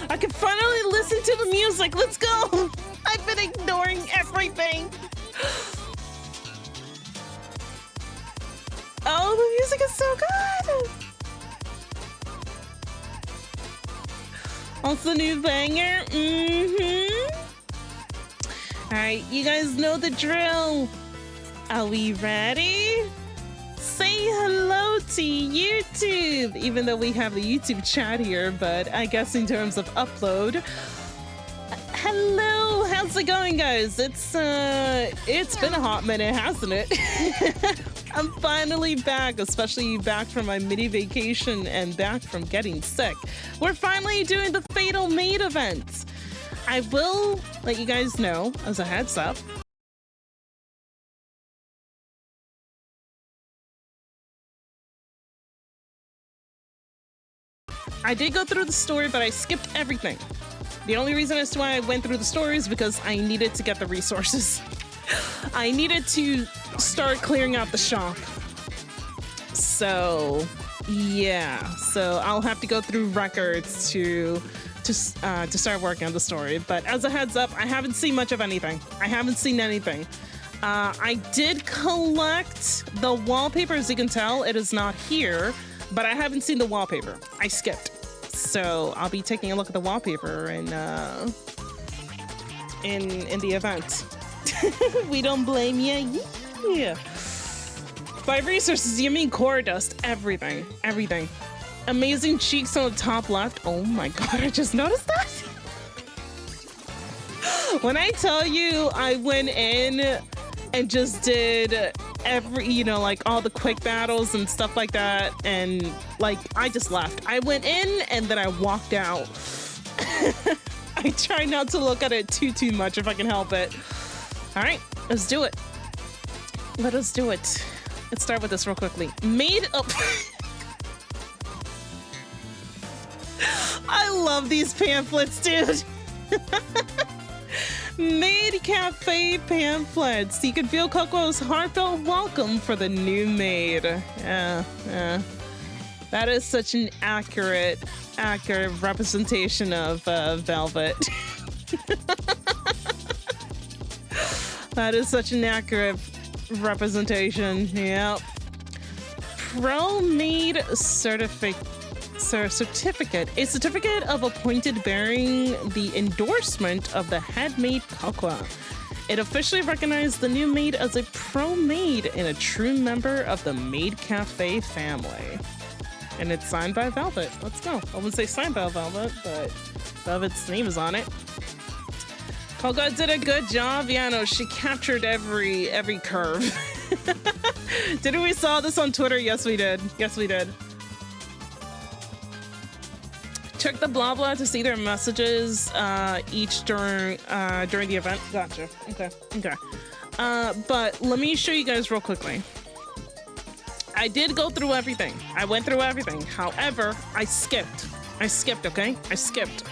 I can finally listen to the music. Let's go. I've been ignoring everything. Oh, the music is so good. What's the new banger? All right, you guys know the drill. Are we ready? Say hello to YouTube, even though we have a YouTube chat here, but I guess in terms of upload. Hello, how's it going, guys? It's been a hot minute, hasn't it? I'm finally back, especially back from my mini vacation and back from getting sick. We're finally doing the Fatal Maid event. I will let you guys know as a heads up. I did go through the story, but I skipped everything. The only reason as to why I went through the story is because I needed to get the resources. I needed to start clearing out the shop. So, yeah. So I'll have to go through records to start working on the story. But as a heads up, I haven't seen much of anything. I haven't seen anything. I did collect the wallpaper, as you can tell. It is not here, but I haven't seen the wallpaper. I skipped. So I'll be taking a look at the wallpaper in the event. We don't blame you. Yeah. By resources, you mean core dust. Everything. Everything. Amazing cheeks on the top left. Oh my god, I just noticed that. When I tell you I went in and just did every, you know, like all the quick battles and stuff like that, and like I just left. I went in and then I walked out. I try not to look at it too much if I can help it. All right, let's do it. Let us do it. Let's start with this real quickly. Maid up. I love these pamphlets, dude. Maid Cafe pamphlets. You can feel Coco's heartfelt welcome for the new maid. Yeah. That is such an accurate representation of Velvet. That is such an accurate representation. Yep. Pro Maid certificate. A certificate of appointed bearing the endorsement of the head maid Cocoa. It officially recognized the new maid as a pro maid and a true member of the Maid Cafe family. And it's signed by Velvet. Let's go. I wouldn't say signed by Velvet, but Velvet's name is on it. Cocoa did a good job. Yeah, no, she captured every curve. Didn't we saw this on Twitter? Yes, we did. Yes, we did. Check the blah blah to see their messages each during the event. Gotcha. Okay. But let me show you guys real quickly. I did go through everything. I went through everything. However, I skipped. Okay? I skipped.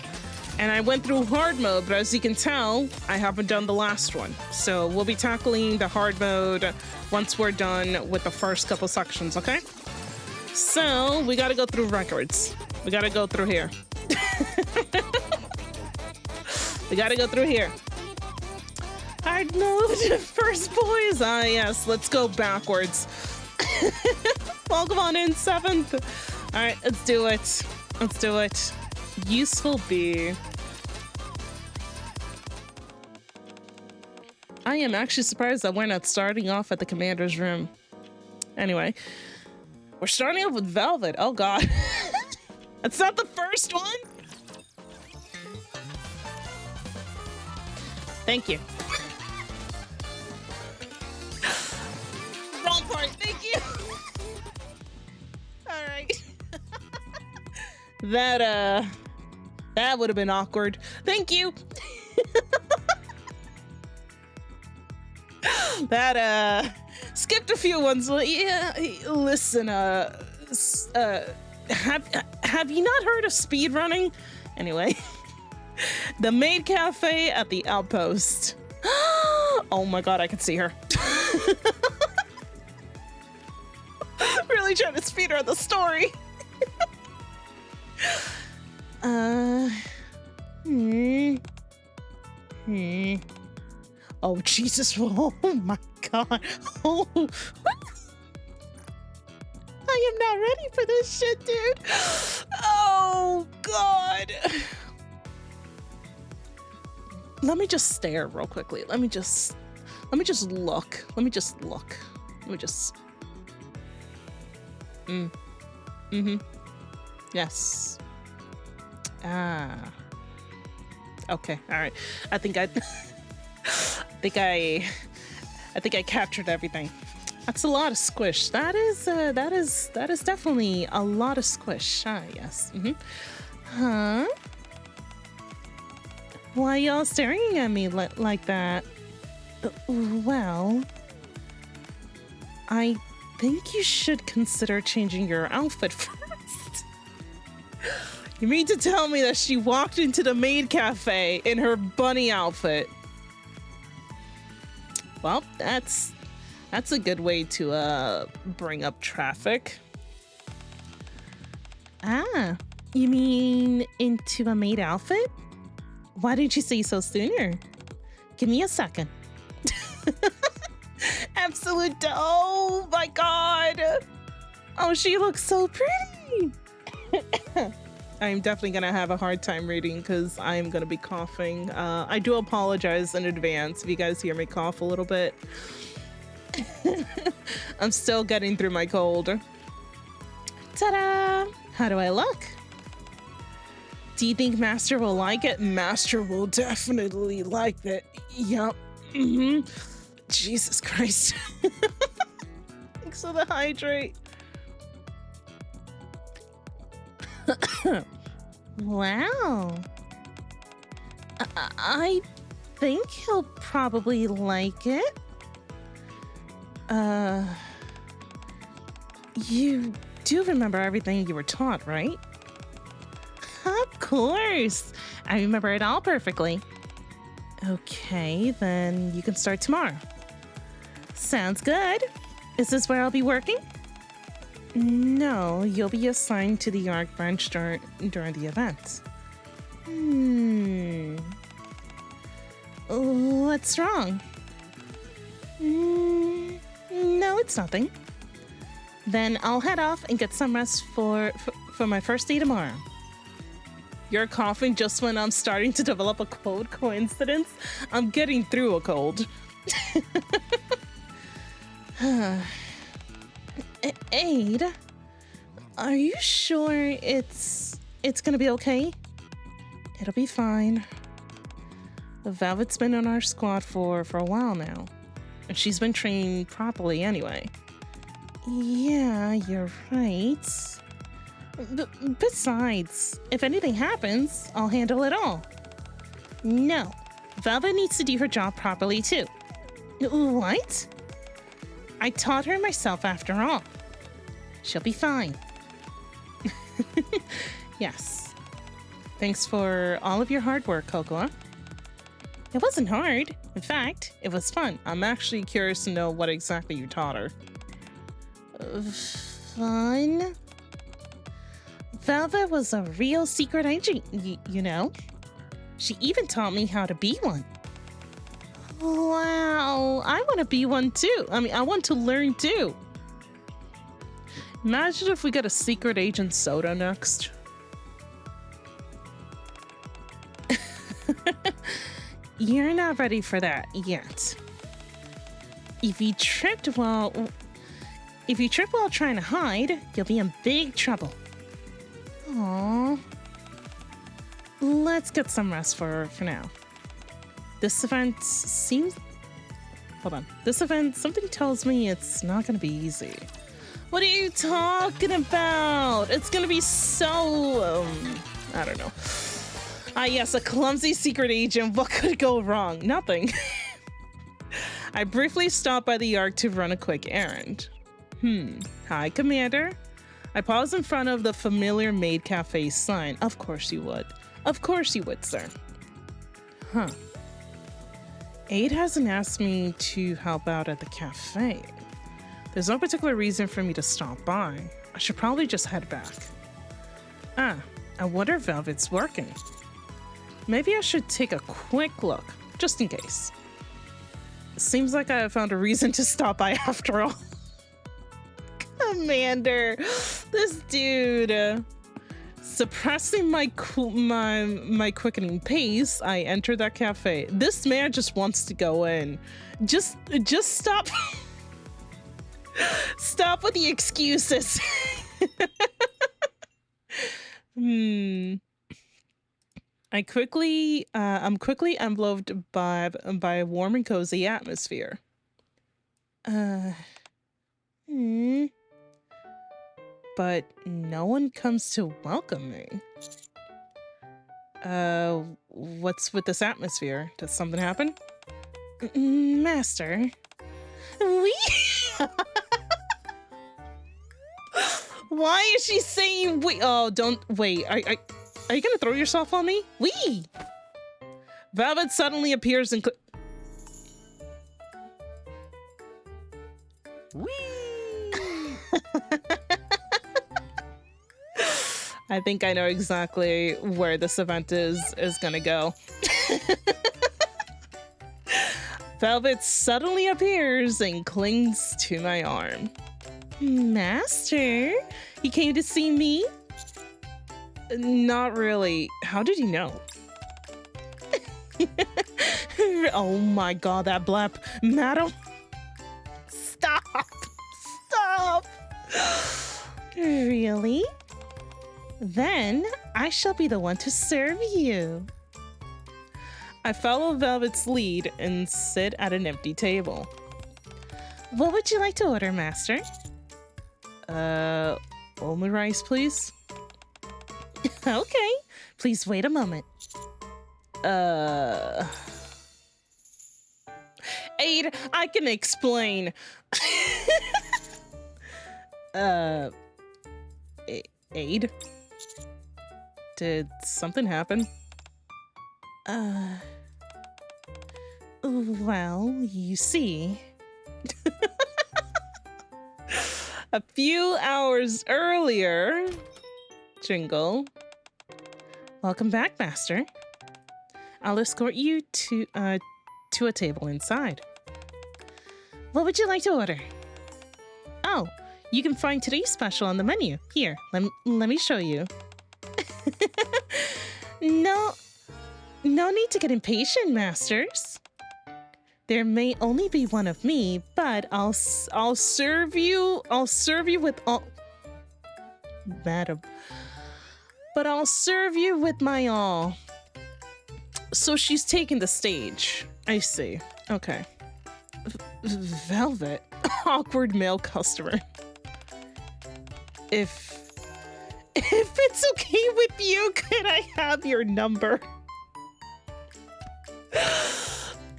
And I went through hard mode, but as you can tell, I haven't done the last one. So we'll be tackling the hard mode once we're done with the first couple sections, okay? So we gotta go through records. We gotta go through here. We gotta go through here. Hard mode, first boys. Ah, yes, let's go backwards. Welcome on in, 7th. All right, let's do it. Let's do it. Useful bee. I am actually surprised that we're not starting off at the commander's room. Anyway, we're starting off with Velvet. Oh god. That's not the first one. Thank you. Wrong part. Thank you. All right. That would have been awkward. Thank you. That skipped a few ones. Yeah, listen, have you not heard of speed running? Anyway, the Maid Cafe at the outpost. Oh my god, I can see her. Really trying to speed run the story. Oh, Jesus. Oh, my God. Oh. I am not ready for this shit, dude. Oh, God. Let me just stare real quickly. Let me just look. Yes. Ah. Okay. All right. I think I captured everything. That's a lot of squish. That is definitely a lot of squish. Ah, yes. Huh? Why y'all staring at me like that? Well, I think you should consider changing your outfit first. You mean to tell me that she walked into the Maid cafe in her bunny outfit? Well, that's a good way to bring up traffic. Ah, you mean into a Maid outfit? Why didn't you say so sooner? Give me a second. Absolute, oh my God. Oh, she looks so pretty. I'm definitely gonna have a hard time reading because I'm gonna be coughing. I do apologize in advance if you guys hear me cough a little bit. I'm still getting through my cold. Ta-da! How do I look? Do you think Master will like it? Master will definitely like it. Yup. Jesus Christ. Thanks for the hydrate. Wow. I think he'll probably like it. You do remember everything you were taught, right? Of course. I remember it all perfectly. Okay, then you can start tomorrow. Sounds good. Is this where I'll be working? No, you'll be assigned to the ARC branch during the event. What's wrong? No, it's nothing. Then I'll head off and get some rest for my first day tomorrow. You're coughing just when I'm starting to develop a cold. Coincidence? I'm getting through a cold. Aid, are you sure it's gonna be okay? It'll be fine. Velvet's been on our squad for a while now, and she's been trained properly anyway. Yeah, you're right. Besides, if anything happens, I'll handle it all. No, Velvet needs to do her job properly too. What? I taught her myself after all. She'll be fine. Yes. Thanks for all of your hard work, Cocoa. It wasn't hard. In fact, it was fun. I'm actually curious to know what exactly you taught her. Fun? Velvet was a real secret agent, you know? She even taught me how to be one. Wow, I want to be one too. I mean, I want to learn too. Imagine if we get a secret agent soda next. You're not ready for that yet. If you trip while trying to hide, you'll be in big trouble. Aww. Let's get some rest for now. This event seems... Hold on. This event, something tells me it's not gonna be easy. What are you talking about? It's gonna be so... I don't know. Ah, yes, a clumsy secret agent. What could go wrong? Nothing. I briefly stopped by the ARC to run a quick errand. Hi, Commander. I paused in front of the familiar Maid Cafe sign. Of course you would. Of course you would, sir. Huh. Aid hasn't asked me to help out at the cafe. There's no particular reason for me to stop by. I should probably just head back. Ah, I wonder if Velvet's working. Maybe I should take a quick look. just in case. Seems like I found a reason to stop by after all. Commander, this dude. Suppressing my quickening pace, I enter that cafe. This man just wants to go in. Just stop. Stop with the excuses. I'm quickly enveloped by a warm and cozy atmosphere. But no one comes to welcome me. What's with this atmosphere? Does something happen? Master. Why is she saying we? Oh, don't wait. Are you gonna throw yourself on me? Velvet suddenly appears and I think I know exactly where this event is gonna go. Velvet suddenly appears and clings to my arm. Master, you came to see me? Not really. How did you know? Oh my god, that blep. Madam. Stop. Stop. Really? Then I shall be the one to serve you. I follow Velvet's lead and sit at an empty table. What would you like to order, Master? Only rice, please. Okay, please wait a moment. Aid, I can explain. Aid? Did something happen? Well, you see. A few hours earlier, Jingle. Welcome back, Master. I'll escort you to a table inside. What would you like to order? Oh, you can find today's special on the menu. Here, let me show you. No need to get impatient, Masters. There may only be one of me, but I'll serve you with all. Madam. But I'll serve you with my all. So she's taking the stage. I see. Okay. Velvet. Awkward male customer. If it's okay with you, could I have your number?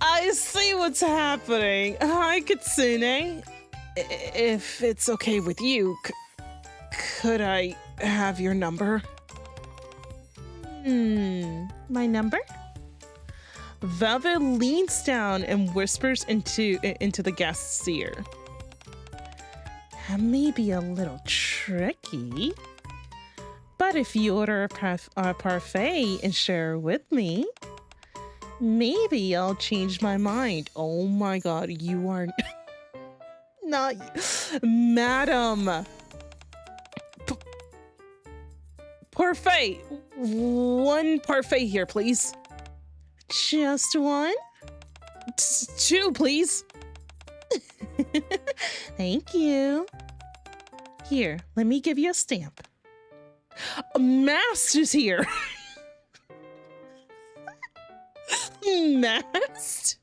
I see what's happening. Hi, Kitsune. If it's okay with you, could I have your number? My number? Velvet leans down and whispers into the guest's ear. That may be a little tricky, but if you order a parfait and share with me, maybe I'll change my mind. Oh my god, you are not... Madam! Parfait! One parfait here, please. Just one? Two, please. Thank you. Here, let me give you a stamp. A Master's here. Mast?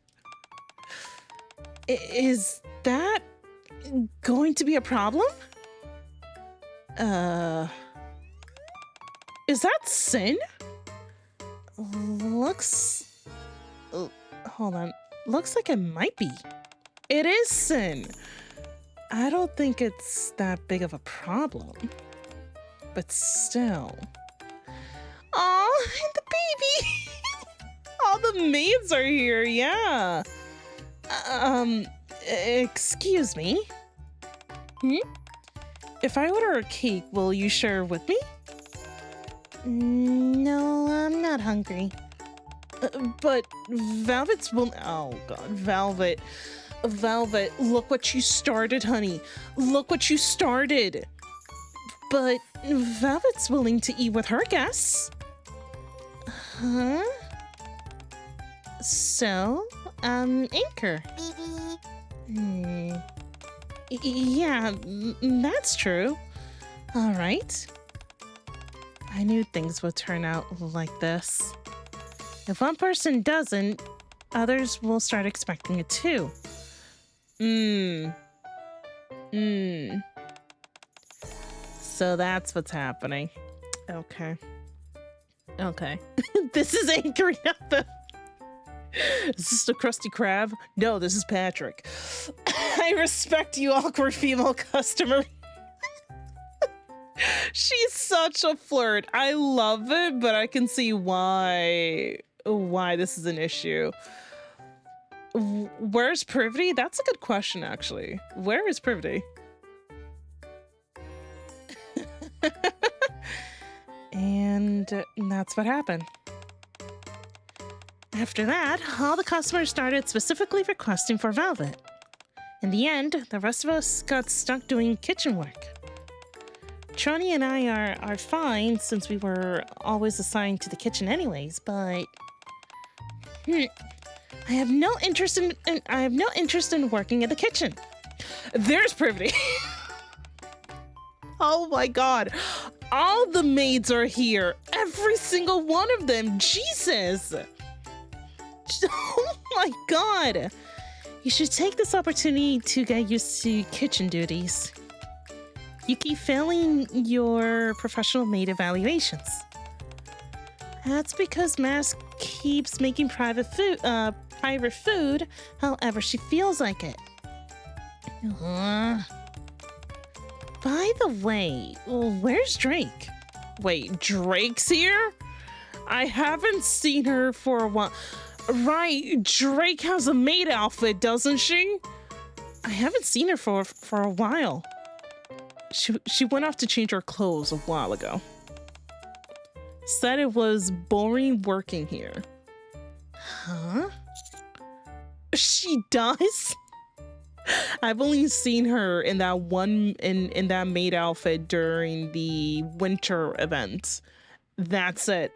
Is that going to be a problem? Is that Sin? Hold on. Looks like it might be. It is Sin. I don't think it's that big of a problem. But still. Aw, and the baby! All the maids are here, yeah. Excuse me? If I order a cake, will you share with me? No, I'm not hungry. But Velvet's will. Oh God, Velvet. Velvet, look what you started, honey. Look what you started. But Velvet's willing to eat with her guests. Huh? So, Anchor. Yeah, that's true. All right. I knew things would turn out like this. If one person doesn't, others will start expecting it too. So that's what's happening. Okay. Okay. This is anchoring up the... Is this the Krusty Krab? No, this is Patrick. I respect you, awkward female customer. She's such a flirt. I love it, but I can see why this is an issue. Where's Privity? That's a good question, actually. Where is Privity? And that's what happened. After that, all the customers started specifically requesting for Velvet. In the end, the rest of us got stuck doing kitchen work. Trony and I are fine since we were always assigned to the kitchen anyways, but I have no interest in working in the kitchen. There's Privity. Oh my God. All the maids are here. Every single one of them. Jesus. Oh my God. You should take this opportunity to get used to kitchen duties. You keep failing your professional maid evaluations. That's because Mask keeps making private food however she feels like it. By the way, where's Drake? Wait, Drake's here? I haven't seen her for a while. Right, Drake has a maid outfit, doesn't she? I haven't seen her for a while. She went off to change her clothes a while ago. Said it was boring working here. Huh? She does? I've only seen her in that one in that maid outfit during the winter event. That's it.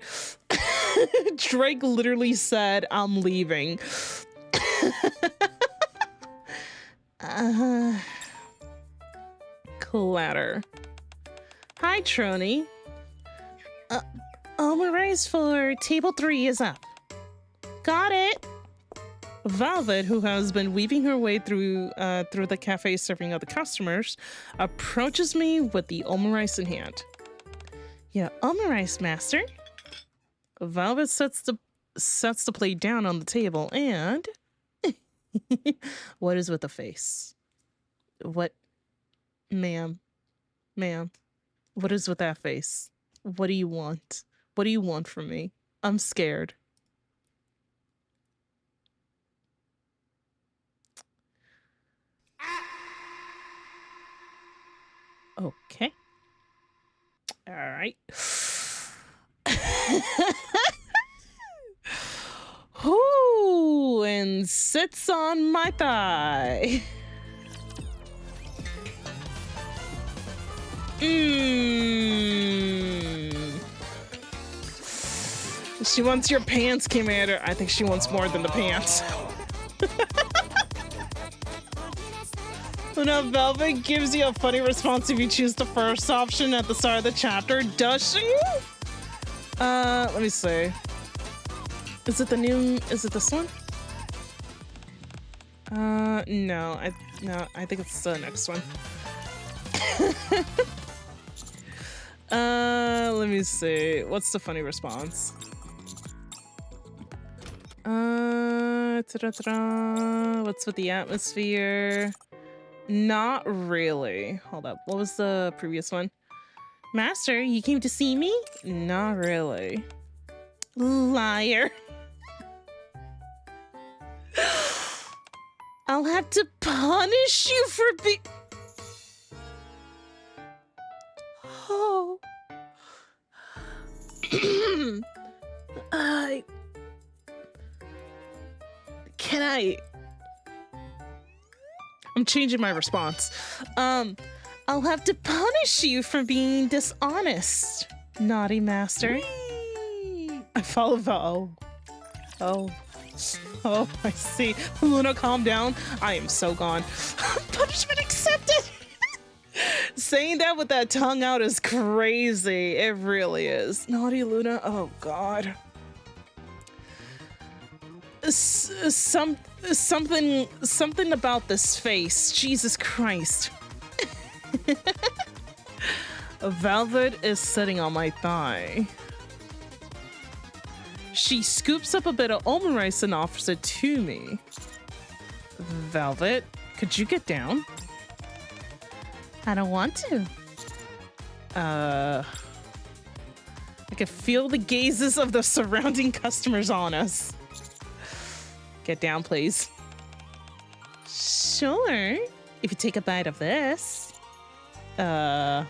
Drake literally said, "I'm leaving." Clatter. Hi, Trony. Omurice for table 3 is up. Got it. Velvet, who has been weaving her way through the cafe serving other customers, approaches me with the omurice in hand. Yeah, omurice, master. Velvet sets the plate down on the table and... What is with the face? What? Ma'am. Ma'am. What is with that face? What do you want? What do you want from me? I'm scared. Okay. All right. Whoo, and sits on my thigh. She wants your pants, Commander. I think she wants more than the pants. Now, Velvet gives you a funny response if you choose the first option at the start of the chapter. Does she? Let me see. Is it this one? No, I think it's the next one. Let me see. What's the funny response? What's with the atmosphere? Not really. Hold up. What was the previous one? Master, you came to see me? Not really. Liar. I'll have to punish you for Oh. can I? I'm changing my response. I'll have to punish you for being dishonest, naughty master. Whee! I follow Val. Oh, I see. Luna, calm down. I am so gone. Punishment accepted. Saying that with that tongue out is crazy. It really is. Naughty Luna. Oh God. Something about this face. Jesus Christ. Velvet is sitting on my thigh. She scoops up a bit of omurice and offers it to me. Velvet, could you get down? I don't want to. I can feel the gazes of the surrounding customers on us. Get down, please. Sure. If you take a bite of this. I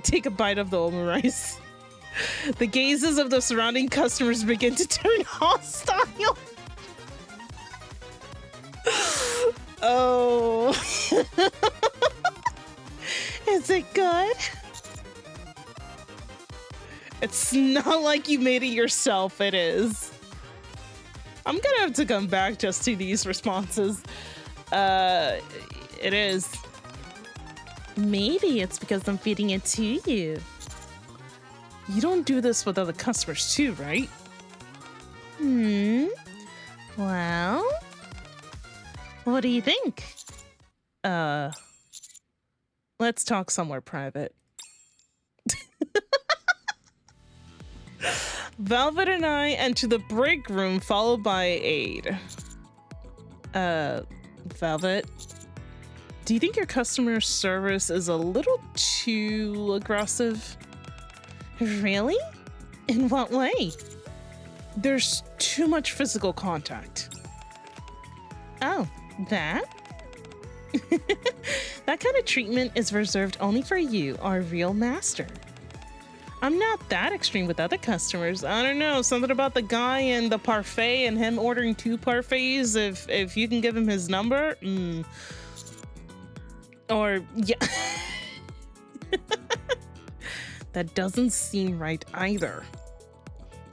take a bite of the omurice. The gazes of the surrounding customers begin to turn hostile. Oh. Is it good? It's not like you made it yourself, it is. I'm gonna have to come back just to these responses. It is. Maybe it's because I'm feeding it to you. You don't do this with other customers too, right? Well, what do you think? Let's talk somewhere private. Velvet and I enter the break room, followed by Aid. Velvet, do you think your customer service is a little too aggressive? Really? In what way? There's too much physical contact. Oh, that? That kind of treatment is reserved only for you, our real master. I'm not that extreme with other customers. I don't know, something about the guy and the parfait and him ordering 2 parfaits if you can give him his number. Or, yeah. That doesn't seem right either.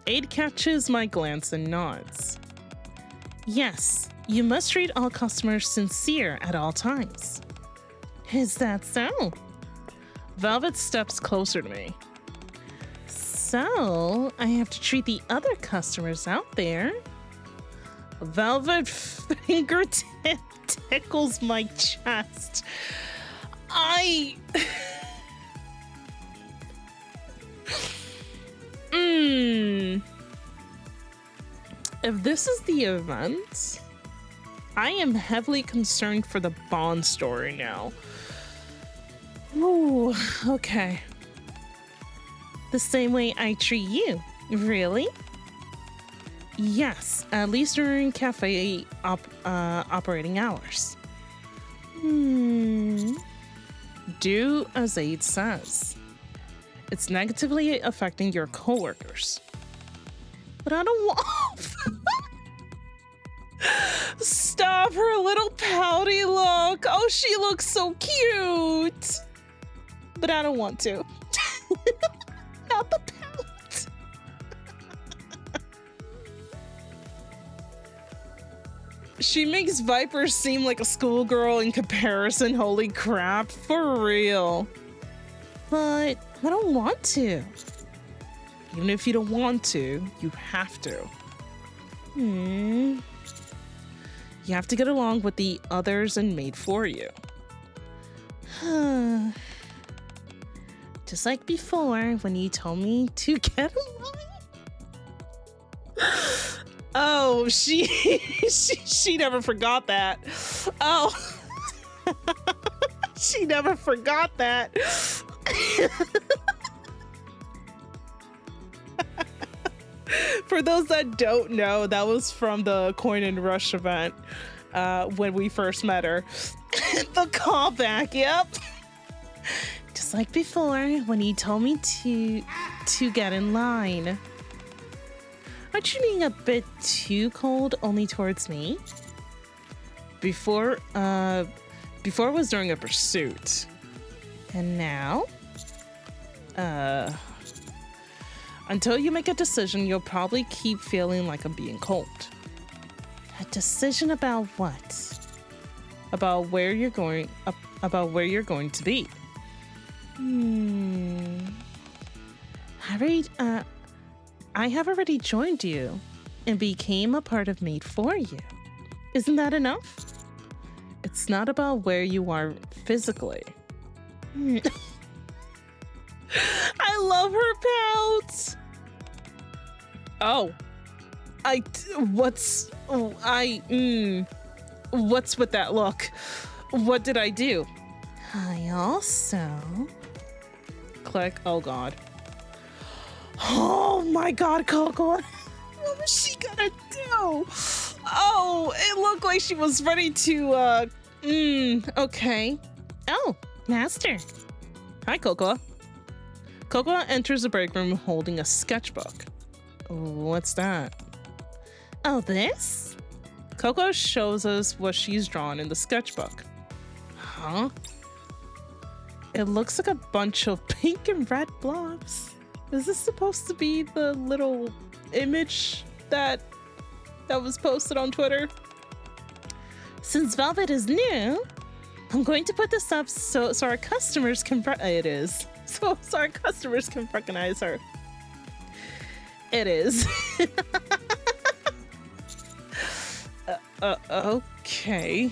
Aid catches my glance and nods. Yes, you must treat all customers sincere at all times. Is that so? Velvet steps closer to me. So, I have to treat the other customers out there. Velvet fingertip tickles my chest. If this is the event, I am heavily concerned for the Bond story now. Ooh, okay. The same way I treat you. Really? Yes, at least during cafe operating hours. Do as Aid says. It's negatively affecting your coworkers. But I don't want... Stop her little pouty look. Oh, she looks so cute. But I don't want to. Not the pout. She makes Viper seem like a schoolgirl in comparison. Holy crap, for real. But I don't want to. Even if you don't want to, you have to. You have to get along with the others and Maid for you. Just like before, when you told me to get along. Oh, she never forgot that. Oh, she never forgot that. For those that don't know, that was from the Coin and Rush event when we first met her. The callback, yep. Just like before, when he told me to get in line. Aren't you being a bit too cold only towards me? Before it was during a pursuit. And now? Until you make a decision, you'll probably keep feeling like I'm being cold. A decision about what? About where you're going, to be. I have already joined you and became a part of Maid for you. Isn't that enough? It's not about where you are physically. I love her pout. Oh, what's with that look? What did I do? I also click. Oh God. Oh my God, Coco. What was she gonna do? Oh, it looked like she was ready to okay. Oh, Master. Hi, Coco. Coco enters the break room holding a sketchbook. What's that? Oh, this? Coco shows us what she's drawn in the sketchbook. Huh? It looks like a bunch of pink and red blobs. Is this supposed to be the little image that was posted on Twitter? Since Velvet is new, I'm going to put this up so our customers can so our customers can recognize her. It is. Okay.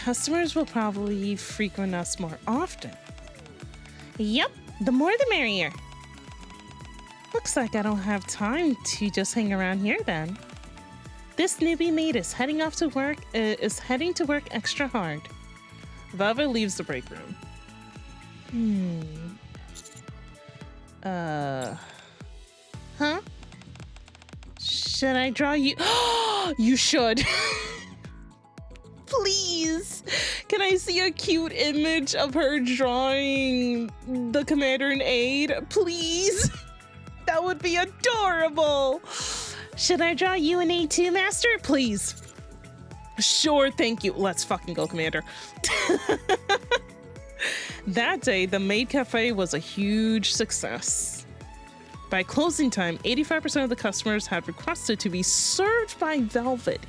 Customers will probably frequent us more often. Yep, the more the merrier. Looks like I don't have time to just hang around here then. This newbie maid is heading to work extra hard. Velvet leaves the break room. Huh? Should I draw you? You should. Please. Can I see a cute image of her drawing the commander in aid? Please. That would be adorable. Should I draw you an A2, Master? Please. Sure, thank you. Let's fucking go, Commander. That day, the Maid Cafe was a huge success. By closing time, 85% of the customers had requested to be served by Velvet.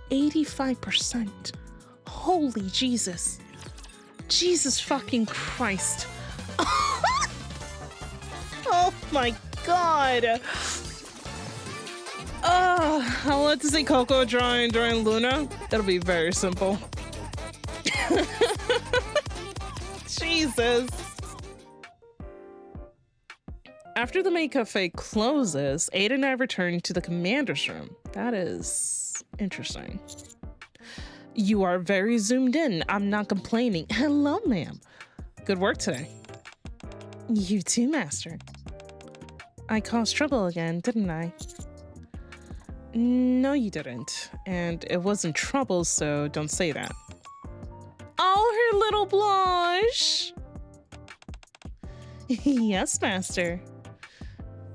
85%. Holy Jesus. Jesus fucking Christ. Oh my God. I want to see Coco drawing Luna. That'll be very simple. Jesus. After the Maid Cafe closes, Ada and I return to the commander's room. That is interesting. You are very zoomed in. I'm not complaining. Hello, ma'am. Good work today. You too, Master. I caused trouble again, didn't I? No, you didn't. And it wasn't trouble, so don't say that. Oh, her little blush. Yes, Master.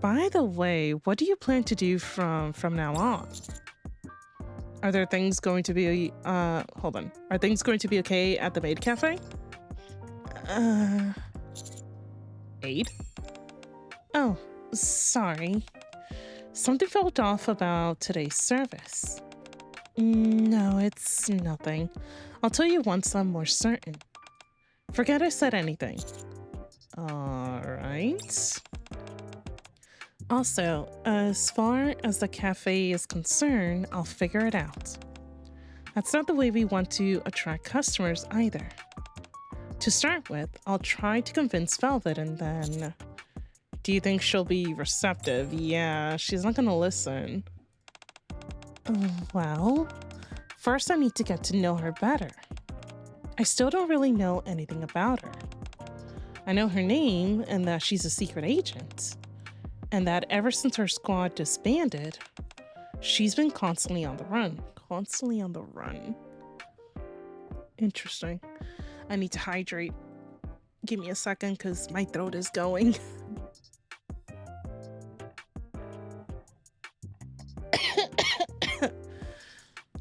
By the way, what do you plan to do from now on? Are there things going to be, hold on. Are things going to be okay at the Maid Cafe? Aid? Oh, sorry. Something felt off about today's service. No, it's nothing. I'll tell you once I'm more certain. Forget I said anything. All right. Also, as far as the cafe is concerned, I'll figure it out. That's not the way we want to attract customers either. To start with, I'll try to convince Velvet and then... Do you think she'll be receptive? Yeah, she's not gonna listen. Well, first I need to get to know her better. I still don't really know anything about her. I know her name and that she's a secret agent. And that ever since her squad disbanded, she's been constantly on the run. Constantly on the run. Interesting. I need to hydrate. Give me a second, because my throat is going.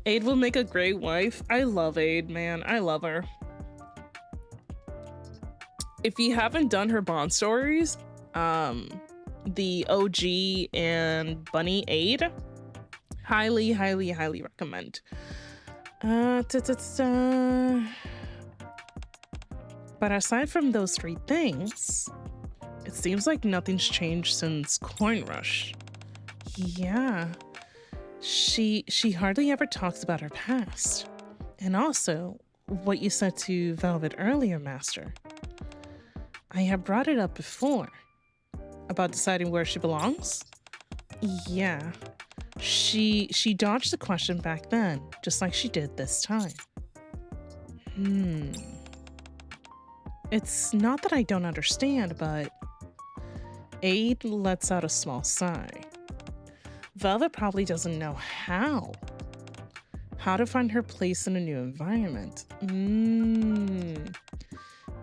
Aid will make a great wife. I love Aid, man. I love her. If you haven't done her Bond stories, the OG and Bunny Aid, highly, highly, highly recommend. But aside from those three things, it seems like nothing's changed since Coin Rush. Yeah. She hardly ever talks about her past. And also, what you said to Velvet earlier, Master. I have brought it up before. About deciding where she belongs? Yeah. She dodged the question back then, just like she did this time. It's not that I don't understand, but Aid lets out a small sigh. Velvet probably doesn't know how to find her place in a new environment.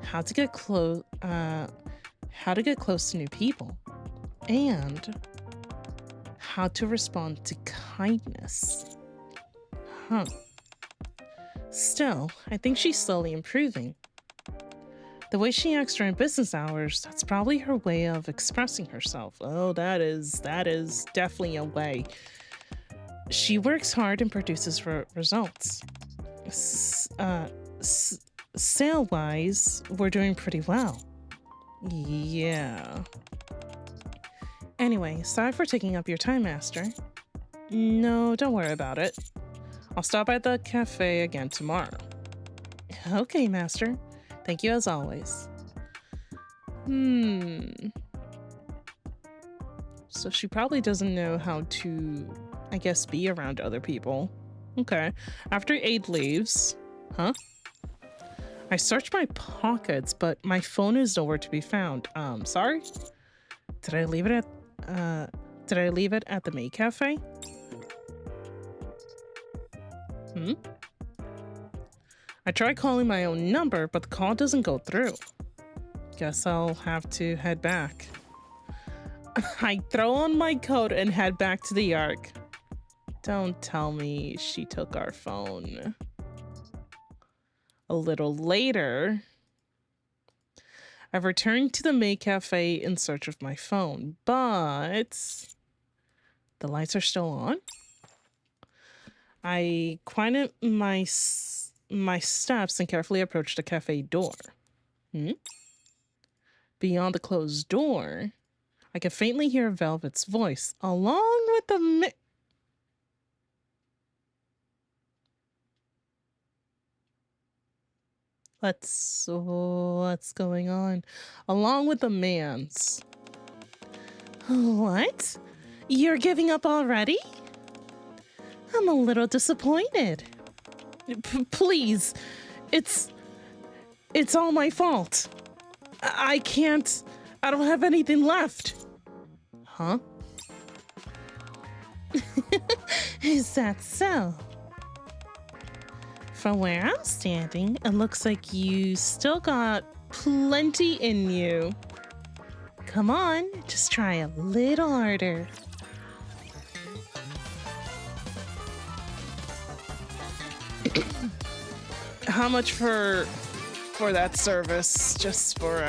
How to get close to new people, and how to respond to kindness. Still, I think she's slowly improving. The way she acts during business hours, that's probably her way of expressing herself. Oh, that is definitely a way. She works hard and produces results. Sale-wise, we're doing pretty well. Yeah. Anyway, sorry for taking up your time, Master. No, don't worry about it. I'll stop at the cafe again tomorrow. Okay, Master. Thank you as always. So she probably doesn't know how to, I guess, be around other people. Okay. After Aid leaves, I searched my pockets, but my phone is nowhere to be found. Sorry? Did I leave it at the Maid Cafe? I tried calling my own number, but the call doesn't go through. Guess I'll have to head back. I throw on my coat and head back to the Ark. Don't tell me she took our phone. A little later, I've returned to the Maid Cafe in search of my phone, but the lights are still on. I quieted my steps and carefully approached the cafe door. Beyond the closed door, I could faintly hear Velvet's voice, along with the what's going on? Along with the man's. What? You're giving up already? I'm a little disappointed. Please, it's all my fault. I don't have anything left. Is that so? From where I'm standing, it looks like you still got plenty in you. Come on, just try a little harder. How much for that service? Just for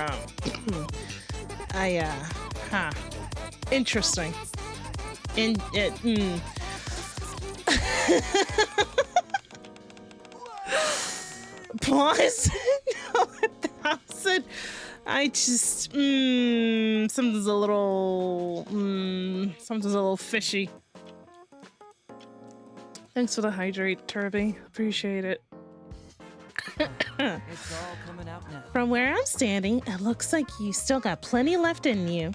interesting. Pause. No, 1,000. I just something's a little fishy. Thanks for the hydrate, Turby. Appreciate it. It's all coming out now. From where I'm standing, it looks like you still got plenty left in you.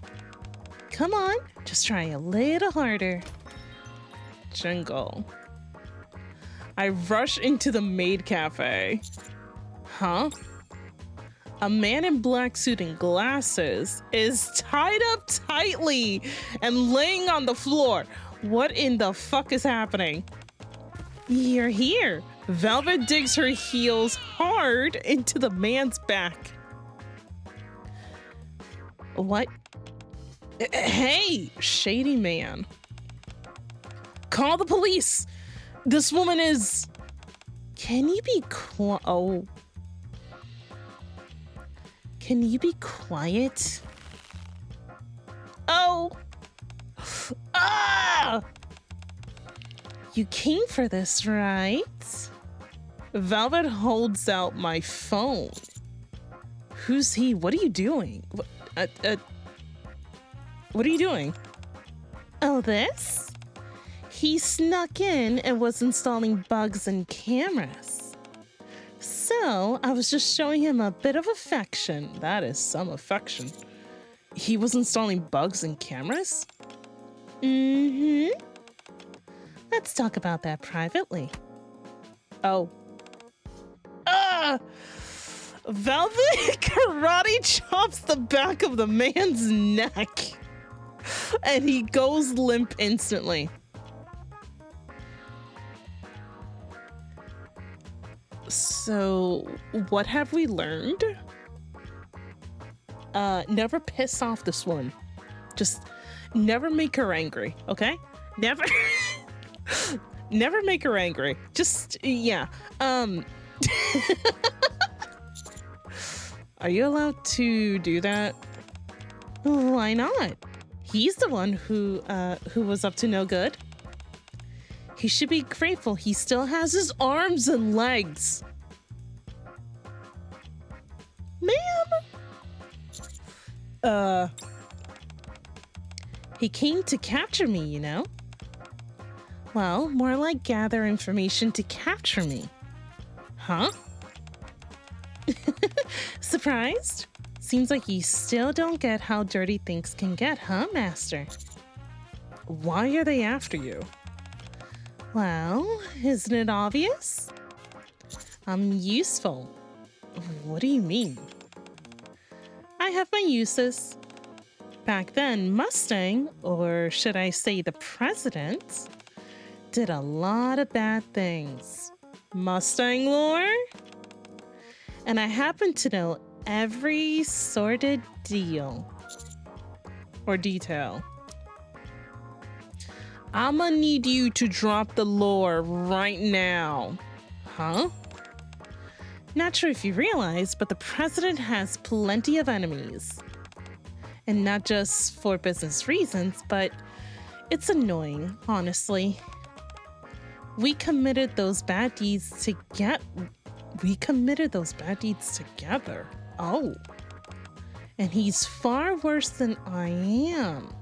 Come on, just try a little harder. Jingle. I rush into the Maid Cafe. A man in black suit and glasses is tied up tightly and laying on the floor. What in the fuck is happening? You're here. Velvet digs her heels hard into the man's back. What? Hey, shady man. Call the police. This woman is... Can you be Oh. Can you be quiet? Oh. Ah! You came for this, right? Velvet holds out my phone. Who's he? What are you doing? What are you doing? Oh, this? He snuck in and was installing bugs and cameras. So I was just showing him a bit of affection. That is some affection. He was installing bugs and cameras? Mm-hmm. Let's talk about that privately. Oh. Ah! Velvet karate chops the back of the man's neck. And he goes limp instantly. So, what have we learned? Never piss off this one. Just never make her angry, okay? Never never make her angry. Just yeah. Are you allowed to do that? Why not? He's the one who was up to no good. He should be grateful he still has his arms and legs. Ma'am? He came to capture me, you know? Well, more like gather information to capture me. Huh? Surprised? Seems like you still don't get how dirty things can get, huh, Master? Why are they after you? Well, isn't it obvious? I'm useful. What do you mean? I have my uses. Back then, Mustang, or should I say the president, did a lot of bad things. Mustang lore? And I happen to know every sordid deal or detail. I'ma need you to drop the lore right now. Huh? Not sure if you realize, but the president has plenty of enemies. And not just for business reasons, but it's annoying, honestly. We committed those bad deeds together. Oh. And he's far worse than I am.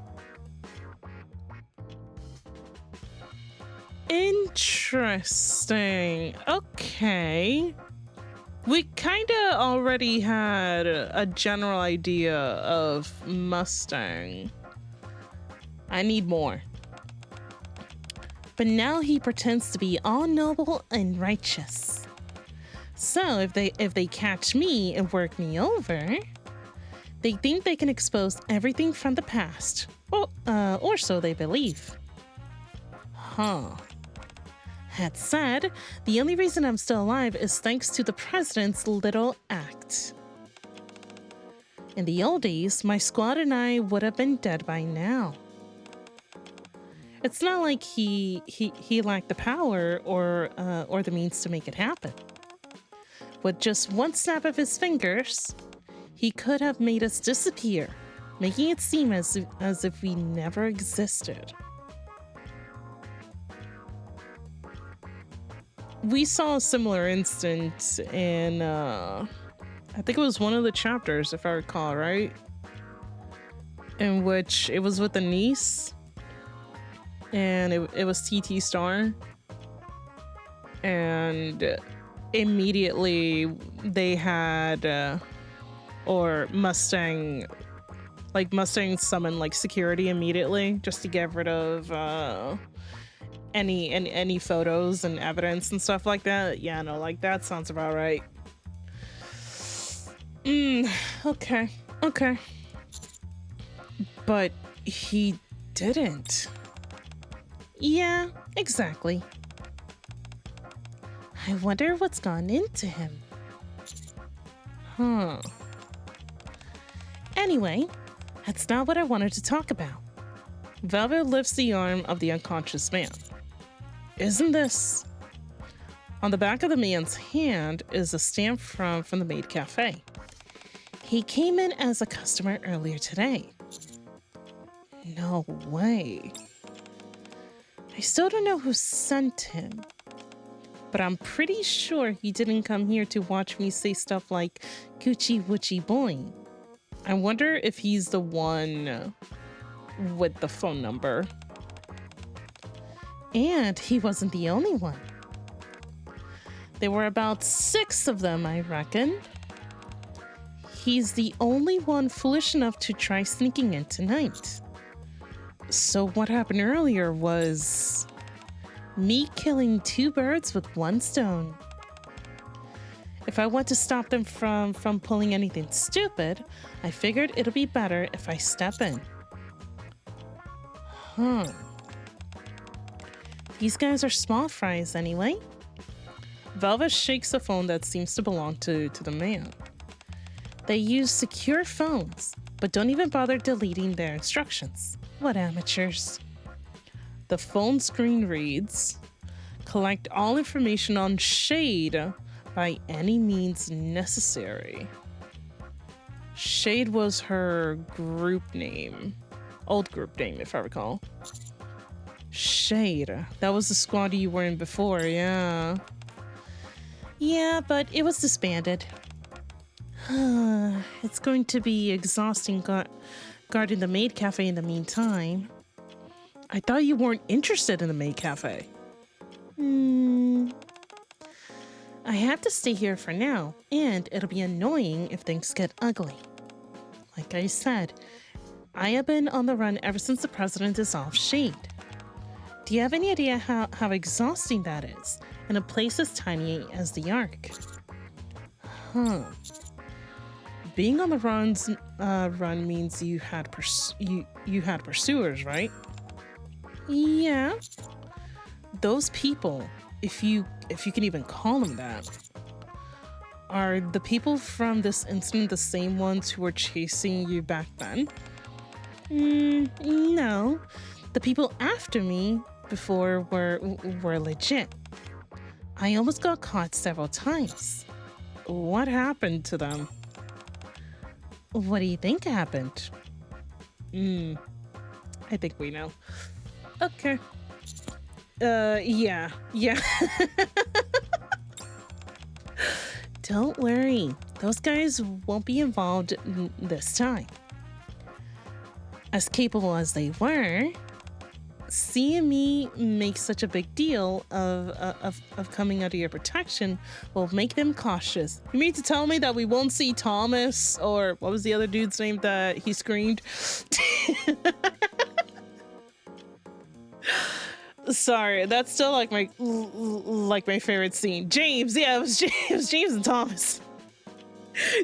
Interesting. Okay. We kinda already had a general idea of Mustang. I need more. But now he pretends to be all noble and righteous. So if they catch me and work me over, they think they can expose everything from the past. Well, or so they believe. Huh. That said, the only reason I'm still alive is thanks to the president's little act. In the old days, my squad and I would have been dead by now. It's not like he lacked the power or the means to make it happen. With just one snap of his fingers, he could have made us disappear, making it seem as if we never existed. We saw a similar instance in, I think it was one of the chapters, if I recall, right? In which it was with a niece, and it was TT Star, and immediately they had, or Mustang summoned like security immediately just to get rid of, any photos and evidence and stuff like that. Yeah, no, like that sounds about right. Okay. But he didn't. Yeah, exactly. I wonder what's gone into him. Huh. Anyway, That's not what I wanted to talk about. Velvet lifts the arm of the unconscious man. Isn't this? On the back of the man's hand is a stamp from the Maid Cafe. He came in as a customer earlier today. No way. I still don't know who sent him, but I'm pretty sure he didn't come here to watch me say stuff like Gucci Woochie Boy. I wonder if he's the one with the phone number. And he wasn't the only one. There were about 6 of them, I reckon. He's the only one foolish enough to try sneaking in tonight. So what happened earlier was me killing 2 birds with 1 stone. If I want to stop them from pulling anything stupid, I figured it'll be better if I step in. These guys are small fries anyway. Velvet shakes a phone that seems to belong to the man. They use secure phones, but don't even bother deleting their instructions. What amateurs. The phone screen reads, collect all information on Shade by any means necessary. Shade was her group name. Old group name, if I recall. Shade. That was the squad you were in before, yeah. Yeah, but it was disbanded. It's going to be exhausting guarding the Maid Cafe in the meantime. I thought you weren't interested in the Maid Cafe. I have to stay here for now, and it'll be annoying if things get ugly. Like I said, I have been on the run ever since the president dissolved Shade. Do you have any idea how exhausting that is in a place as tiny as the Ark? Being on the run means you had pursuers, right? Yeah. Those people, if you can even call them that, are the people from this incident the same ones who were chasing you back then? No. The people after me before were legit. I almost got caught several times. What happened to them? What do you think happened? I think we know. Okay. Yeah. Don't worry. Those guys won't be involved this time. As capable as they were, seeing me make such a big deal of coming under your protection will make them cautious. You mean to tell me that we won't see Thomas, or what was the other dude's name that he screamed? Sorry, that's still like my favorite scene. James, yeah, it was James and Thomas.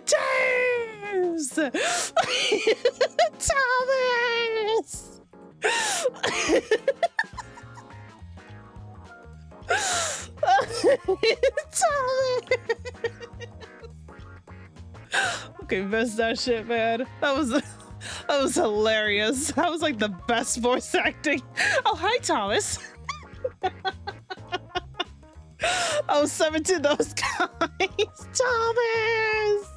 James! Thomas! Okay, missed that shit, man. That was hilarious. That was like the best voice acting. Oh, hi, Thomas. I was 17 those guys. Thomas!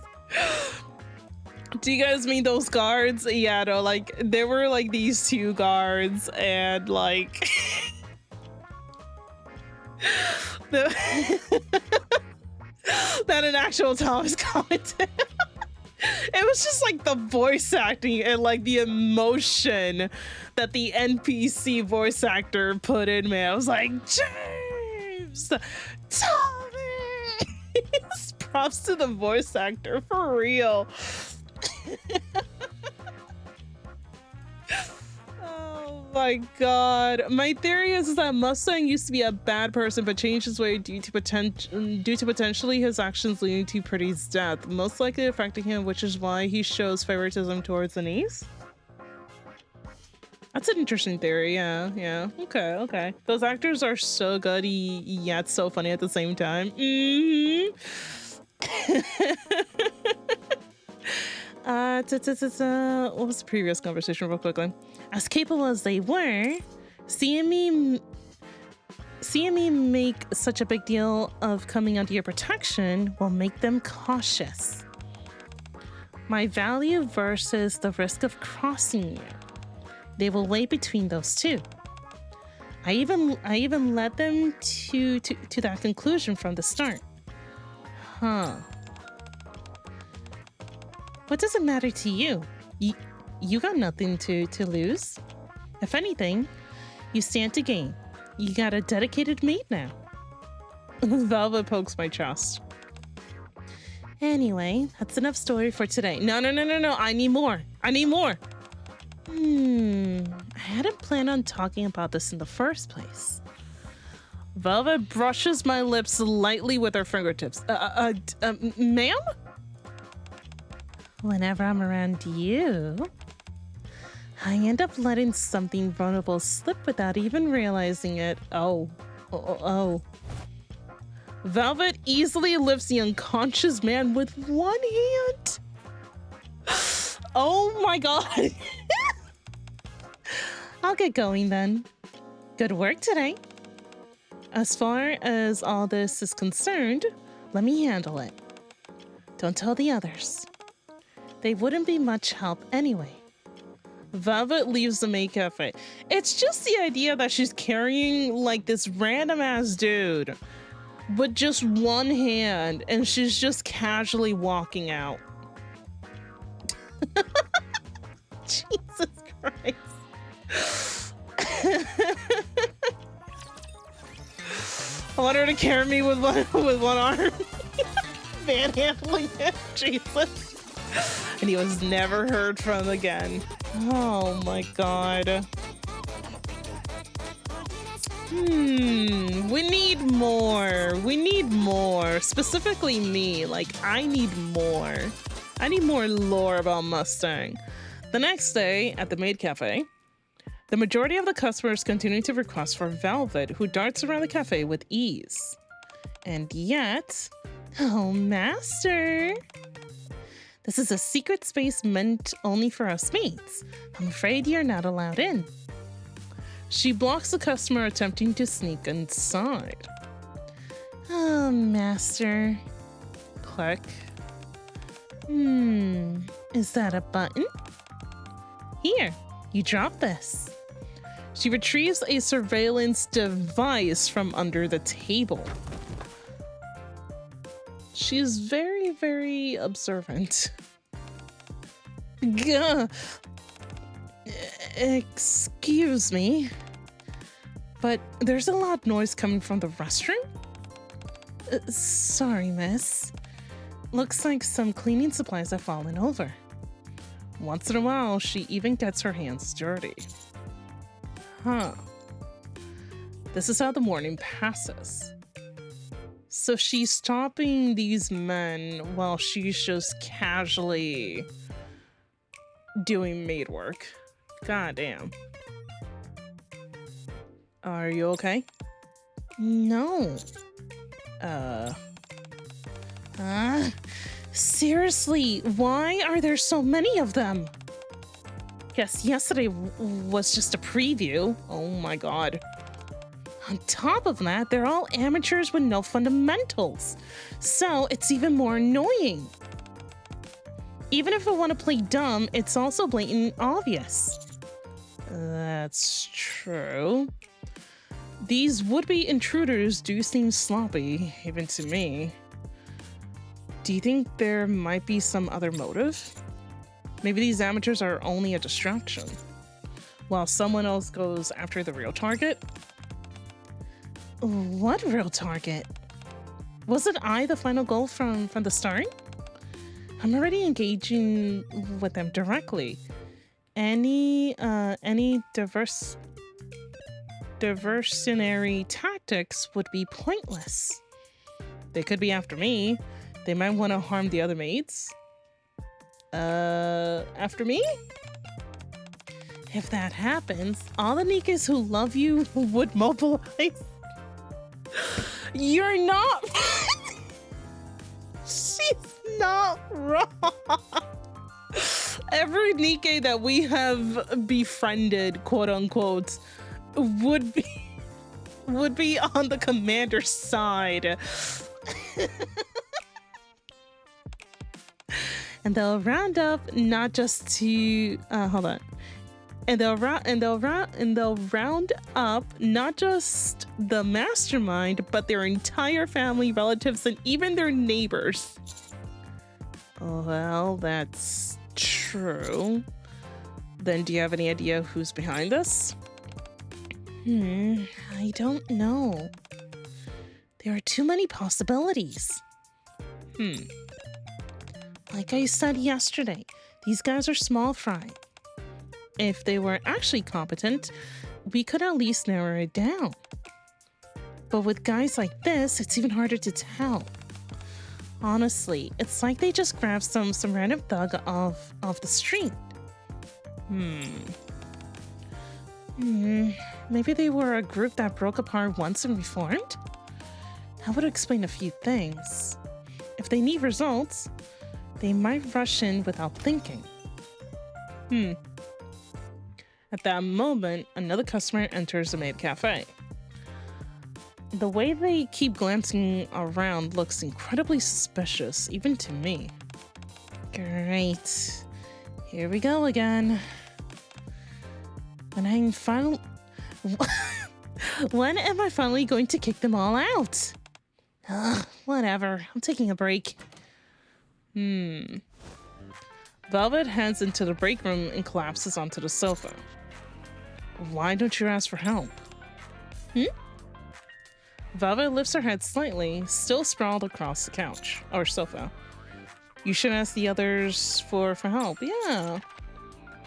Do you guys mean those guards? Yeah, no, like, there were like these 2 guards and like... that an actual Thomas commented. It was just like the voice acting and like the emotion that the NPC voice actor put in, man. I was like, James! Thomas! Props to the voice actor, for real. Oh my god. My theory is that Mustang used to be a bad person but changed his way due to potentially his actions leading to Pretty's death, most likely affecting him, which is why he shows favoritism towards Denise. That's an interesting theory. Yeah. Okay. Those actors are so good, yet so funny at the same time. What was the previous conversation real quickly? As capable as they were, seeing me make such a big deal of coming under your protection will make them cautious. My value versus the risk of crossing you. They will weigh between those two. I even led them to that conclusion from the start. Huh. What does it matter to you? You got nothing to lose. If anything, you stand to gain. You got a dedicated mate now. Velvet pokes my chest. Anyway, that's enough story for today. No. I need more. I hadn't planned on talking about this in the first place. Velvet brushes my lips lightly with her fingertips. Ma'am? Whenever I'm around you, I end up letting something vulnerable slip without even realizing it. Oh. Velvet easily lifts the unconscious man with one hand. Oh my god. I'll get going then. Good work today. As far as all this is concerned, let me handle it. Don't tell the others. They wouldn't be much help anyway. Velvet leaves the Maid Cafe. It's just the idea that she's carrying like this random ass dude with just one hand and she's just casually walking out. Jesus Christ. I want her to carry me with one arm. Manhandling him. Jesus. And he was never heard from again. Oh my god. We need more. Specifically me. Like, I need more. I need more lore about Mustang. The next day at the Maid Cafe, the majority of the customers continue to request for Velvet, who darts around the cafe with ease. And yet, oh, Master. This is a secret space meant only for us maids. I'm afraid you're not allowed in. She blocks the customer attempting to sneak inside. Oh, Master. Click. Is that a button? Here, you drop this. She retrieves a surveillance device from under the table. She's very, very observant. Gah. Excuse me, but there's a loud noise coming from the restroom? Sorry, miss. Looks like some cleaning supplies have fallen over. Once in a while, she even gets her hands dirty. Huh. This is how the morning passes. So she's stopping these men while she's just casually doing maid work. God damn. Are you okay? No. Seriously, why are there so many of them? Yes, yesterday was just a preview. Oh my god. On top of that, they're all amateurs with no fundamentals. So it's even more annoying. Even if I want to play dumb, it's also blatant obvious. That's true. These would-be intruders do seem sloppy, even to me. Do you think there might be some other motive? Maybe these amateurs are only a distraction, while someone else goes after the real target? What real target? Wasn't I the final goal from the start? I'm already engaging with them directly. Any diversionary tactics would be pointless. They could be after me. They might want to harm the other maids. After me? If that happens, all the Nikkes who love you would mobilize. You're not... She's not wrong. Every Nikke that we have befriended, quote unquote, would be on the commander's side. And they'll round up not just to hold on. And they'll round up not just the mastermind, but their entire family, relatives, and even their neighbors. Well, that's true. Then do you have any idea who's behind this? I don't know. There are too many possibilities. Like I said yesterday, these guys are small fry. If they were actually competent, we could at least narrow it down. But with guys like this, it's even harder to tell. Honestly, it's like they just grabbed some random thug off the street. Maybe they were a group that broke apart once and reformed? That would explain a few things. If they need results, they might rush in without thinking. At that moment, another customer enters the Maid cafe. The way they keep glancing around looks incredibly suspicious, even to me. Great. Here we go again. When am I finally going to kick them all out? Whatever. I'm taking a break. Velvet heads into the break room and collapses onto the sofa. Why don't you ask for help? Velvet lifts her head slightly, still sprawled across the couch or sofa. You should ask the others for help. Yeah.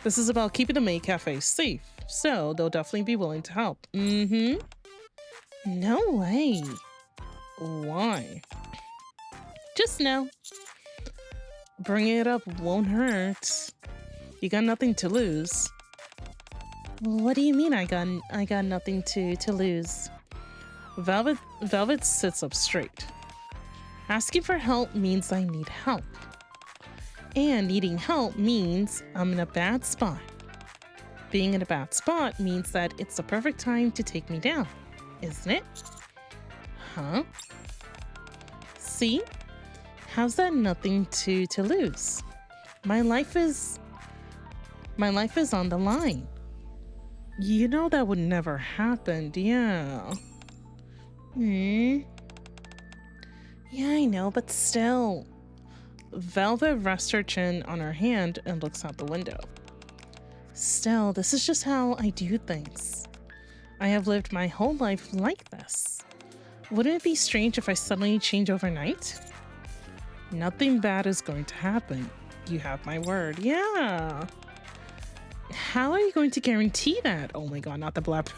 This is about keeping the Maid cafe safe, so they'll definitely be willing to help. No way. Why? Just no. Bringing it up won't hurt. You got nothing to lose. What do you mean I got nothing to lose? Velvet sits up straight. Asking for help means I need help. And needing help means I'm in a bad spot. Being in a bad spot means that it's the perfect time to take me down, isn't it? Huh? See? How's that nothing to lose? My life is on the line. You know that would never happen, yeah. Yeah, I know, but still. Velvet rests her chin on her hand and looks out the window. Still, this is just how I do things. I have lived my whole life like this. Wouldn't it be strange if I suddenly change overnight? Nothing bad is going to happen. You have my word. Yeah. How are you going to guarantee that? Oh my god, not the blab.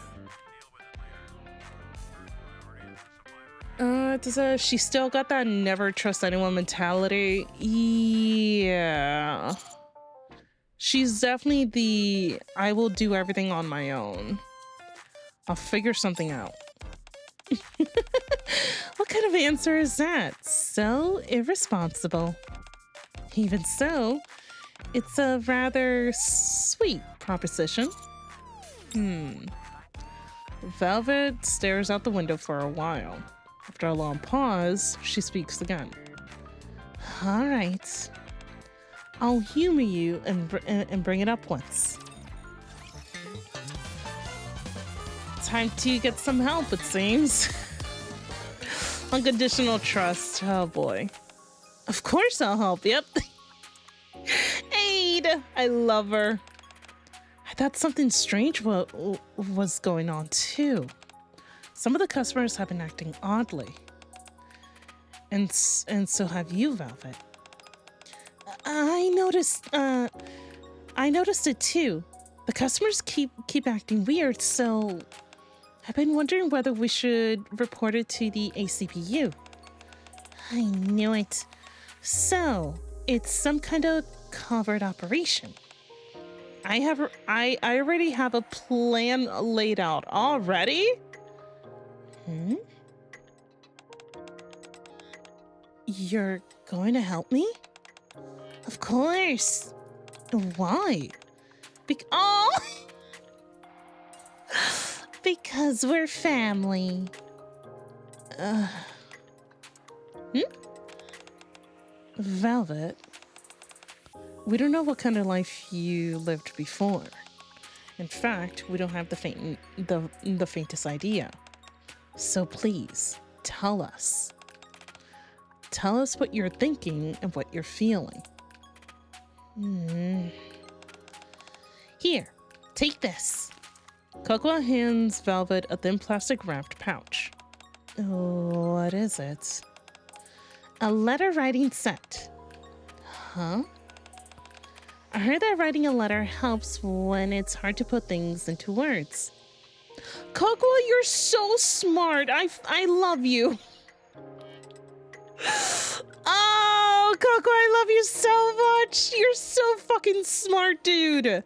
It says she still got that never trust anyone mentality. Yeah. She's definitely the I will do everything on my own. I'll figure something out. What kind of answer is that? So irresponsible. Even so, it's a rather sweet proposition. Velvet stares out the window for a while. After a long pause, she speaks again. All right. I'll humor you and bring it up once. Time to get some help, it seems. Unconditional trust. Oh boy. Of course I'll help. Yep. Maid. I love her. I thought something strange was going on too. Some of the customers have been acting oddly. And so have you, Velvet. I noticed it too. The customers keep acting weird, so I've been wondering whether we should report it to the ACPU. I knew it. So, it's some kind of covert operation. I already have a plan laid out already. You're going to help me? Of course. Why? Oh! Because we're family. Velvet, we don't know what kind of life you lived before. In fact, we don't have the faintest idea. So please, tell us. Tell us what you're thinking and what you're feeling. Here, take this. Cocoa hands Velvet a thin plastic wrapped pouch. Oh, what is it? A letter writing set. Huh? I heard that writing a letter helps when it's hard to put things into words. Cocoa, you're so smart. I love you. Oh, Coco, I love you so much. You're so fucking smart, dude.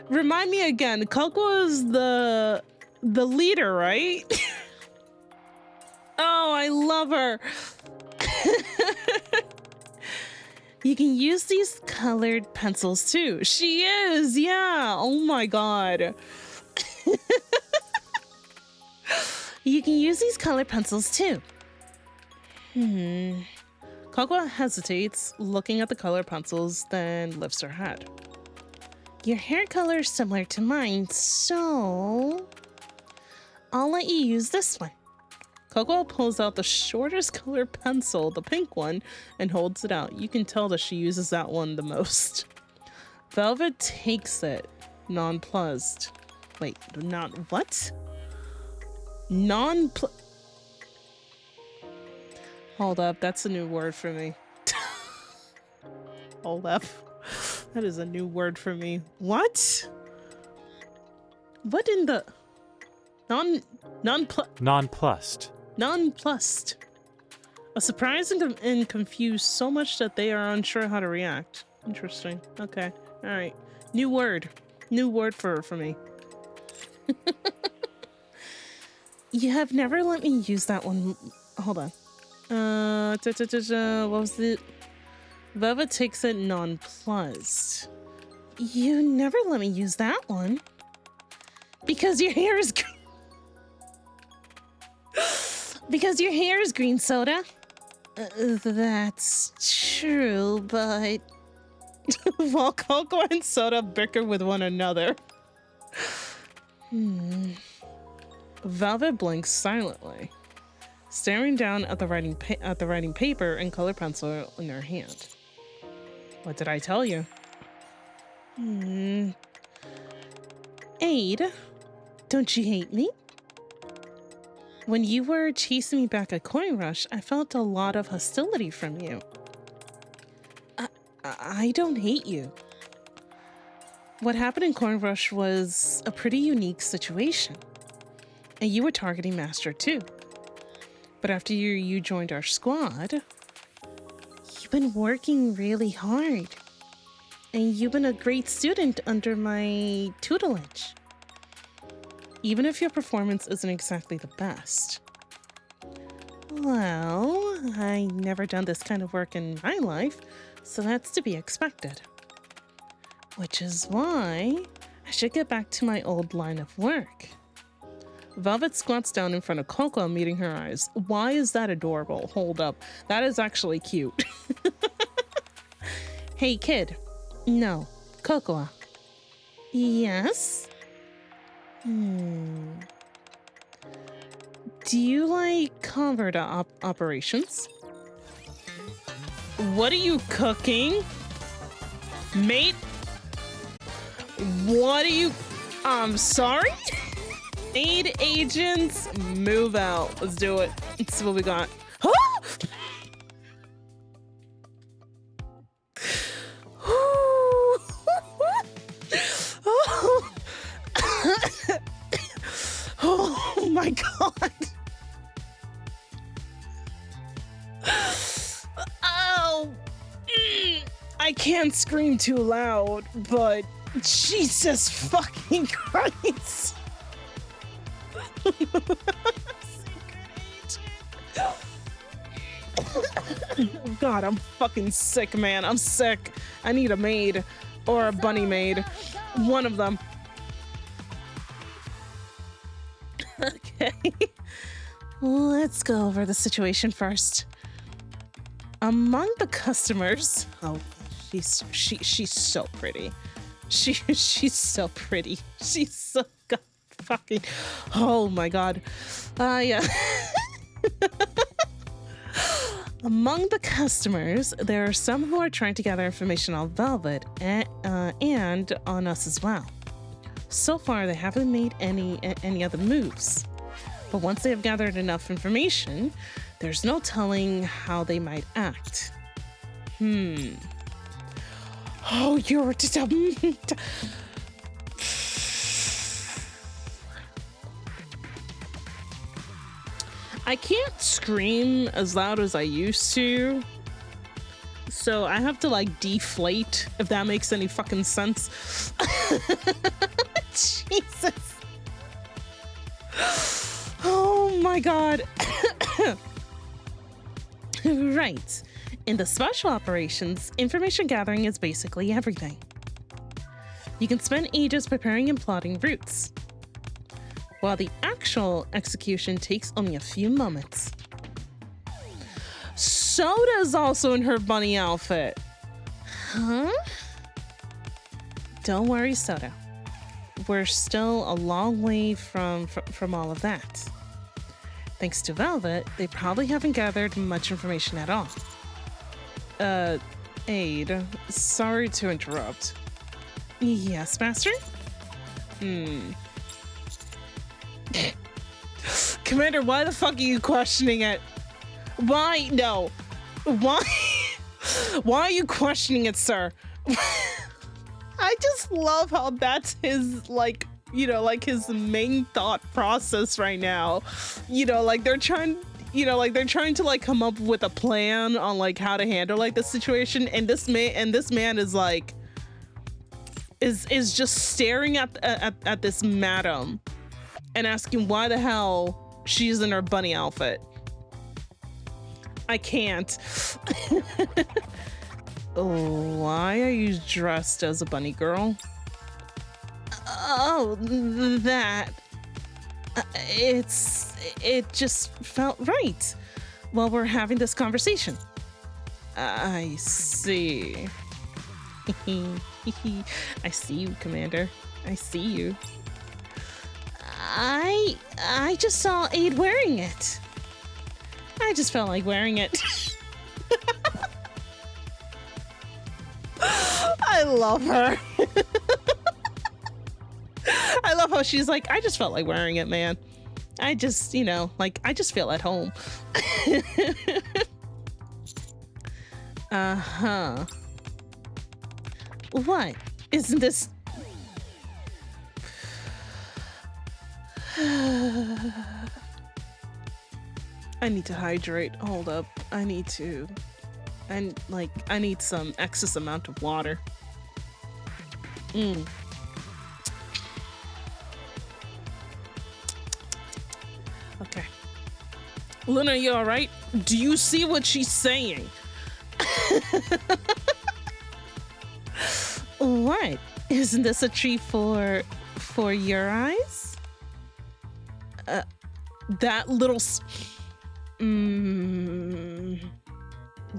Remind me again. Coco is the leader, right? Oh, I love her. You can use these colored pencils too. She is, yeah. Oh my god. You can use these colored pencils too. Coco hesitates, looking at the color pencils, then lifts her head. Your hair color is similar to mine, so I'll let you use this one. Coco pulls out the shortest color pencil, the pink one, and holds it out. You can tell that she uses that one the most. Velvet takes it, nonplussed. Wait, not what? Hold up, that's a new word for me. Hold up. That is a new word for me. What? What in the... Nonplussed. Nonplussed. A surprised and confused so much that they are unsure how to react. Interesting. Okay. All right. New word. New word for me. You have never let me use that one. Hold on. What was it? Velvet takes it nonplussed. You never let me use that one. Because your hair is green. Because your hair is green, Soda. That's true, but... While Coco and Soda bicker with one another. Velvet blinks silently, staring down at the writing paper and color pencil in her hand. What did I tell you? Aid, don't you hate me? When you were chasing me back at Coin Rush, I felt a lot of hostility from you. I don't hate you. What happened in Coin Rush was a pretty unique situation. And you were targeting Master too. But after you joined our squad, you've been working really hard. And you've been a great student under my tutelage. Even if your performance isn't exactly the best. Well, I've never done this kind of work in my life, so that's to be expected. Which is why I should get back to my old line of work. Velvet squats down in front of Coco, meeting her eyes. Why is that adorable? Hold up. That is actually cute. Hey, kid. No. Cocoa. Yes? Do you like Covert operations? What are you cooking? Mate? What are you... I'm sorry? Maid agents, move out. Let's do it. Let's see what we got. Oh my god. Oh. I can't scream too loud, but Jesus fucking Christ. God, I'm fucking sick, man. I'm sick. I need a maid. or a bunny maid. One of them. Okay. Let's go over the situation first. Among the customers, oh, she's so pretty. She's so pretty. She's so fucking, oh my god. Yeah. Among the customers, there are some who are trying to gather information on Velvet and on us as well. So far, they haven't made any other moves. But once they have gathered enough information, there's no telling how they might act. Oh, you're I can't scream as loud as I used to, so I have to like deflate, if that makes any fucking sense. Jesus. Oh my god. Right. In the special operations, information gathering is basically everything. You can spend ages preparing and plotting routes, while the actual execution takes only a few moments. Soda's also in her bunny outfit. Huh? Don't worry, Soda. We're still a long way from all of that. Thanks to Velvet, they probably haven't gathered much information at all. Aid, sorry to interrupt. Yes, Master? Commander, why the fuck are you questioning it? Why? No. Why? Why are you questioning it, sir? I just love how that's his, like, you know, like his main thought process right now. You know, like they're trying to like come up with a plan on like how to handle like the situation, and this man is like is just staring at this madam and asking why the hell she's in her bunny outfit. I can't. Why are you dressed as a bunny girl? Oh, that. It just felt right while we're having this conversation. I see. I see you, Commander. I see you. I just saw Aid wearing it. I just felt like wearing it. I love her. I love how she's like, I just felt like wearing it, man. I just, you know, like, I just feel at home. Uh-huh. What? Isn't this... I need to hydrate. Hold up. I need some excess amount of water. Okay. Luna, you alright? Do you see what she's saying? What? Isn't this a treat for your eyes? That little...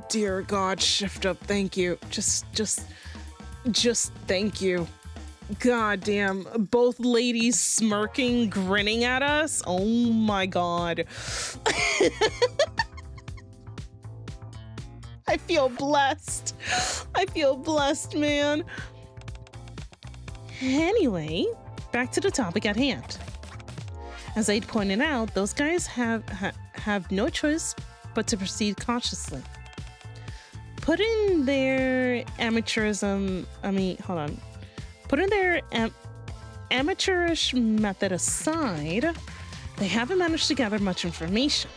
Dear God, shift up. Thank you. Just thank you. God damn. Both ladies smirking, grinning at us. Oh my God. I feel blessed. I feel blessed, man. Anyway, back to the topic at hand. As Aid pointed out, those guys have no choice but to proceed cautiously. Putting their amateurism, putting their amateurish method aside, they haven't managed to gather much information.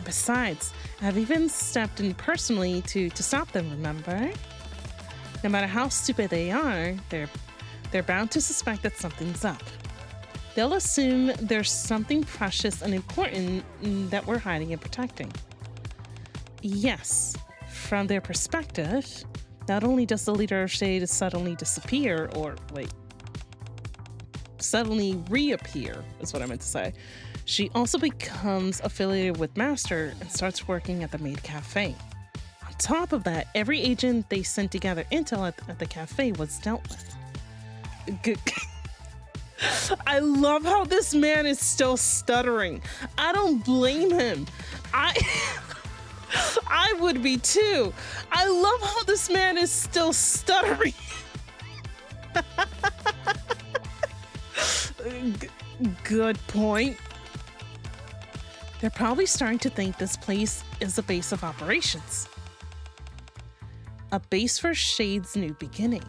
Besides, I've even stepped in personally to stop them, remember? No matter how stupid they are, they're bound to suspect that something's up. They'll assume there's something precious and important that we're hiding and protecting. Yes, from their perspective, Not only does the leader of Shade suddenly disappear, or wait, suddenly reappear is what I meant to say, she also becomes affiliated with Master and starts working at the Maid Cafe. On top of that, every agent they sent to gather intel at the cafe was dealt with. I love how this man is still stuttering. I don't blame him. I would be too. I love how this man is still stuttering. Good point. They're probably starting to think this place is a base of operations. A base for Shade's new beginning.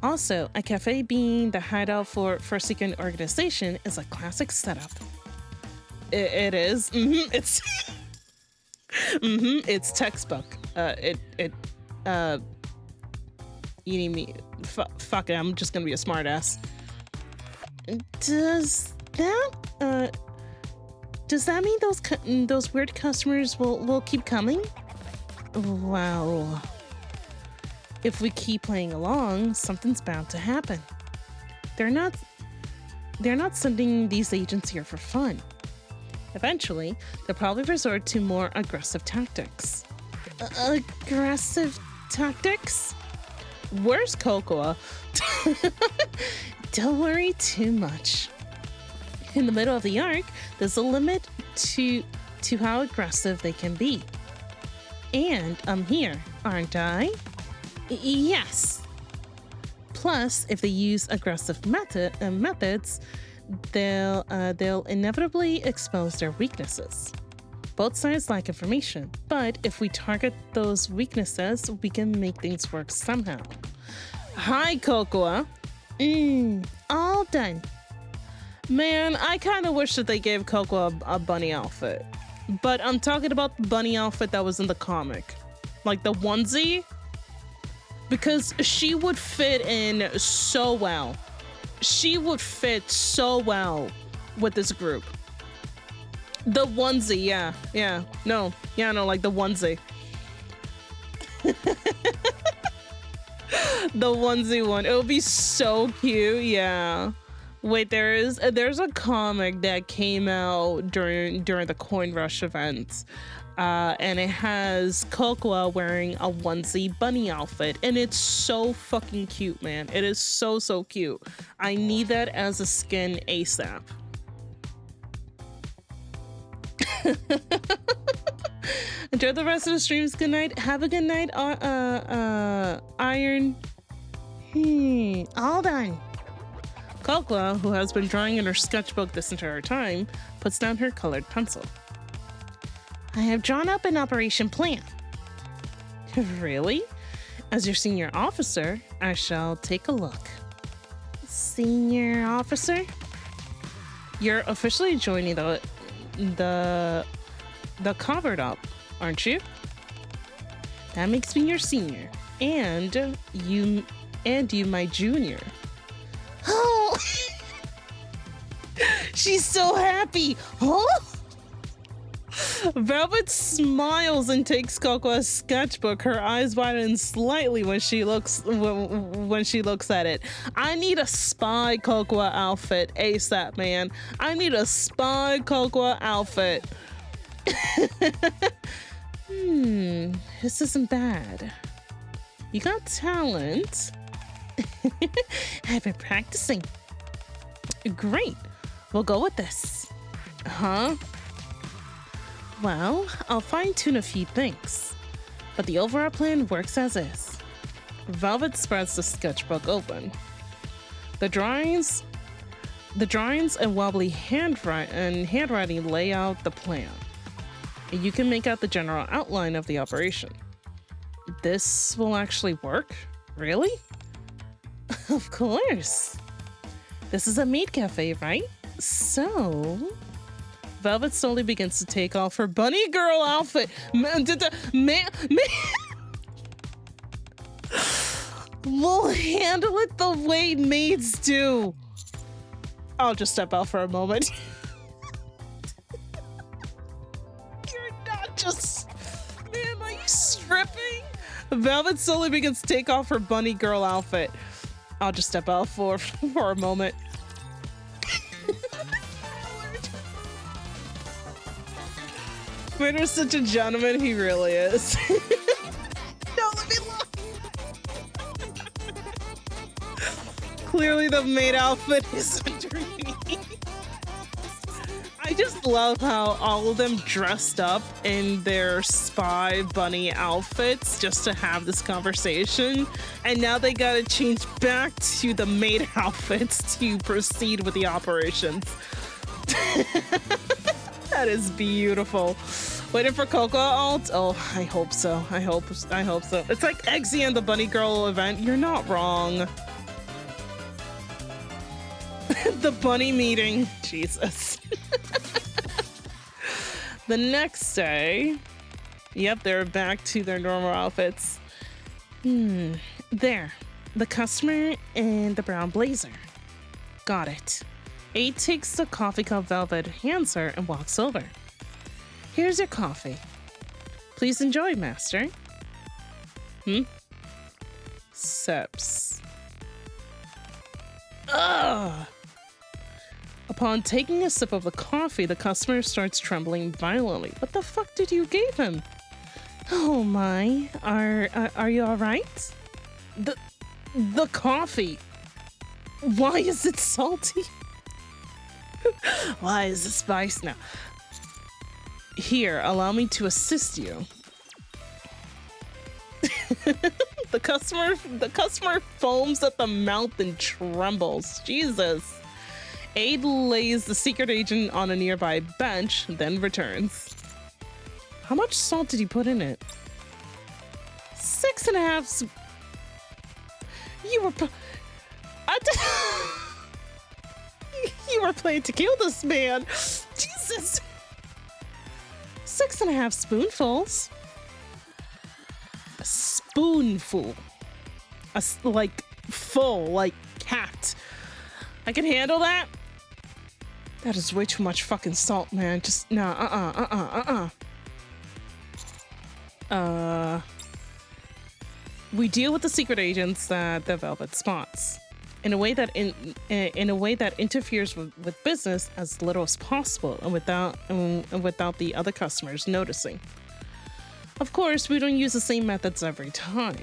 Also, a cafe being the hideout for a secret organization is a classic setup. It is. It's it's textbook. Eating me. Fuck it, I'm just gonna be a smartass. Does that mean those weird customers will keep coming? Wow. If we keep playing along, something's bound to happen. They're not sending these agents here for fun. Eventually, they'll probably resort to more aggressive tactics. Aggressive tactics? Where's Cocoa? Don't worry too much. In the middle of the arc, there's a limit to how aggressive they can be. And I'm here, aren't I? Yes. Plus, if they use aggressive methods, they'll inevitably expose their weaknesses. Both sides lack information, but if we target those weaknesses, we can make things work somehow. Hi, Cocoa. All done. Man, I kind of wish that they gave Cocoa a bunny outfit. But I'm talking about the bunny outfit that was in the comic. Like the onesie. Because she would fit in so well. She would fit so well with this group. The onesie, yeah. No, like the onesie. The onesie one. It would be so cute, yeah. Wait, there's a comic that came out during the Coin Rush events. And it has Cocoa wearing a onesie bunny outfit, and it's so fucking cute, man. It is so cute. I need that as a skin ASAP. Enjoy the rest of the streams. Good night. Have a good night, Iron. All done. Cocoa, who has been drawing in her sketchbook this entire time, puts down her colored pencil. I have drawn up an operation plan. Really? As your senior officer, I shall take a look. Senior officer? You're officially joining the Covert up, aren't you? That makes me your senior, and you my junior. Oh, she's so happy. Huh? Velvet smiles and takes Cocoa's sketchbook. Her eyes widen slightly when she looks at it. I need a spy Cocoa outfit ASAP, man. I need a spy Cocoa outfit. This isn't bad. You got talent. I've been practicing. Great. We'll go with this. Huh? Well, I'll fine-tune a few things, but the overall plan works as is. Velvet spreads the sketchbook open. The drawings and wobbly handwriting lay out the plan. You can make out the general outline of the operation. This will actually work? Really? Of course. This is a Maid cafe, right? So... Velvet slowly begins to take off her bunny girl outfit. We'll handle it the way maids do. I'll just step out for a moment. You're not just... Man, are you stripping? Velvet slowly begins to take off her bunny girl outfit. I'll just step out for a moment. Maid is such a gentleman, he really is. Don't let me look. Clearly the maid outfit is underneath. I just love how all of them dressed up in their spy bunny outfits just to have this conversation. And now they gotta change back to the maid outfits to proceed with the operations. That is beautiful. Waiting for Coco alt? Oh, I hope so. I hope so. It's like Eggsy and the Bunny Girl event. You're not wrong. The bunny meeting. Jesus. The next day, yep, they're back to their normal outfits. There. The customer in the brown blazer. Got it. Aid takes the coffee cup Velvet hands her and walks over. Here's your coffee. Please enjoy, master. Sips. Ugh! Upon taking a sip of the coffee, the customer starts trembling violently. What the fuck did you give him? Oh my, are you all right? The coffee. Why is it salty? Why is it spice now? Here, allow me to assist you. The customer foams at the mouth and trembles. Jesus. Aid lays the secret agent on a nearby bench, then returns. How much salt did you put in it? 6.5. You were planning to kill this man. Jesus. 6.5 spoonfuls. A spoonful. Like full, like cat. I can handle that. That is way too much fucking salt, man. Just no. We deal with the secret agents that the Velvet spots in a way that interferes with business as little as possible and without the other customers noticing. Of course, we don't use the same methods every time.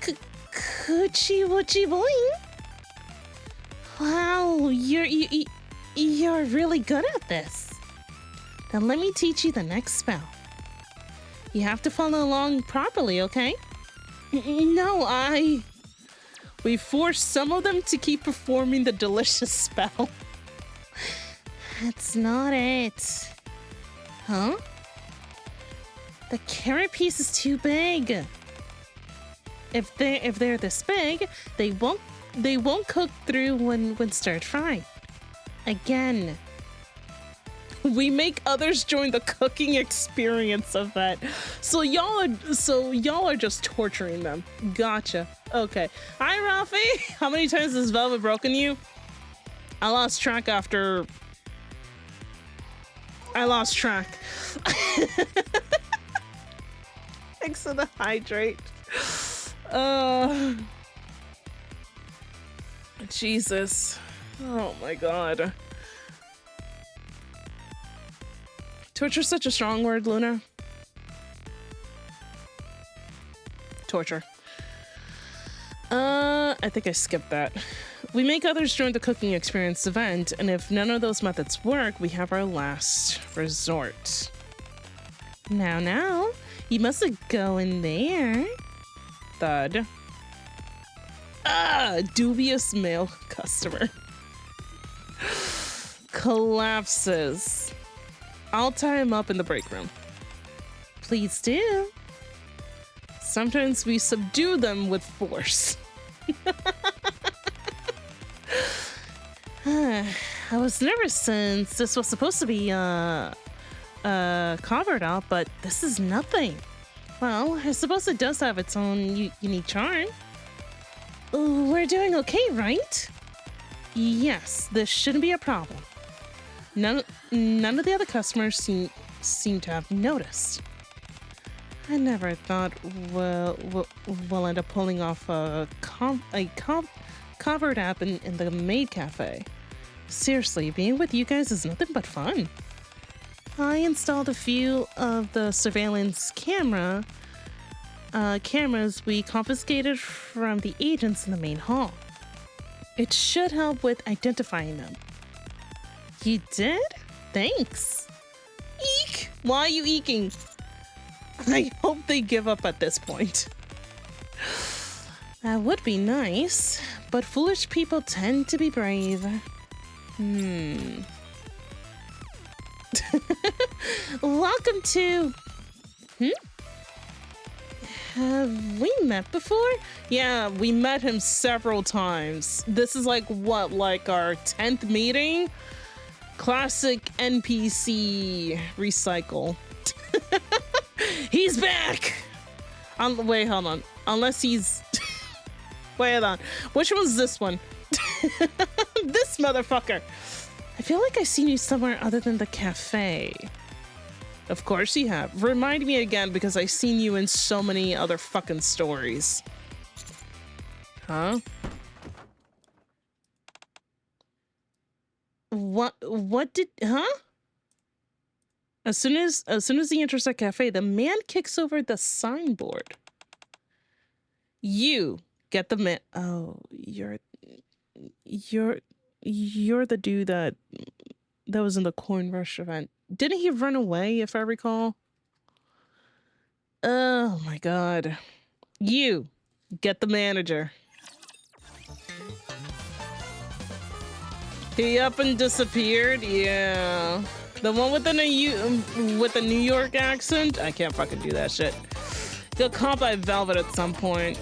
Coochie woochie boing. Wow, you're really good at this. Now let me teach you the next spell. You have to follow along properly, okay? No, we force some of them to keep performing the delicious spell. That's not it. Huh? The carrot piece is too big. If they're this big, they won't cook through when stirred fry. Again. We make others join the cooking experience of that. So y'all are just torturing them. Gotcha. Okay. Hi, Ralphie. How many times has Velvet broken you? I lost track after... I lost track. Thanks for the hydrate. Jesus. Oh my god. Torture's such a strong word, Luna. Torture. I think I skipped that. We make others join the cooking experience event, and if none of those methods work, we have our last resort. Now, you mustn't go in there. Thud. Dubious male customer. Collapses. I'll tie him up in the break room. Please do. Sometimes we subdue them with force. I was nervous since this was supposed to be Covert out, but this is nothing. Well, I suppose it does have its own unique charm. We're doing okay, right? Yes, this shouldn't be a problem. None of the other customers seem to have noticed. I never thought we'll end up pulling off a Covert app in the Maid cafe. Seriously, being with you guys is nothing but fun. I installed a few of the surveillance cameras we confiscated from the agents in the main hall. It should help with identifying them. You did? Thanks. Eek! Why are you eeking? I hope they give up at this point. That would be nice, but foolish people tend to be brave. Welcome to... Have we met before? Yeah, we met him several times. This is like what, like our 10th meeting? Classic NPC recycle. He's back! Wait, hold on. Unless he's... Wait, hold on. Which one's this one? This motherfucker! I feel like I've seen you somewhere other than the cafe. Of course you have. Remind me again, because I've seen you in so many other fucking stories. Huh? What did... Huh? As soon as he enters the cafe, the man kicks over the signboard. You get the man... Oh, you're the dude that was in the coin rush event. Didn't he run away, if I recall? Oh my god. You get the manager. He up and disappeared? Yeah. The one with the New York accent? I can't fucking do that shit. He'll caught by Velvet at some point.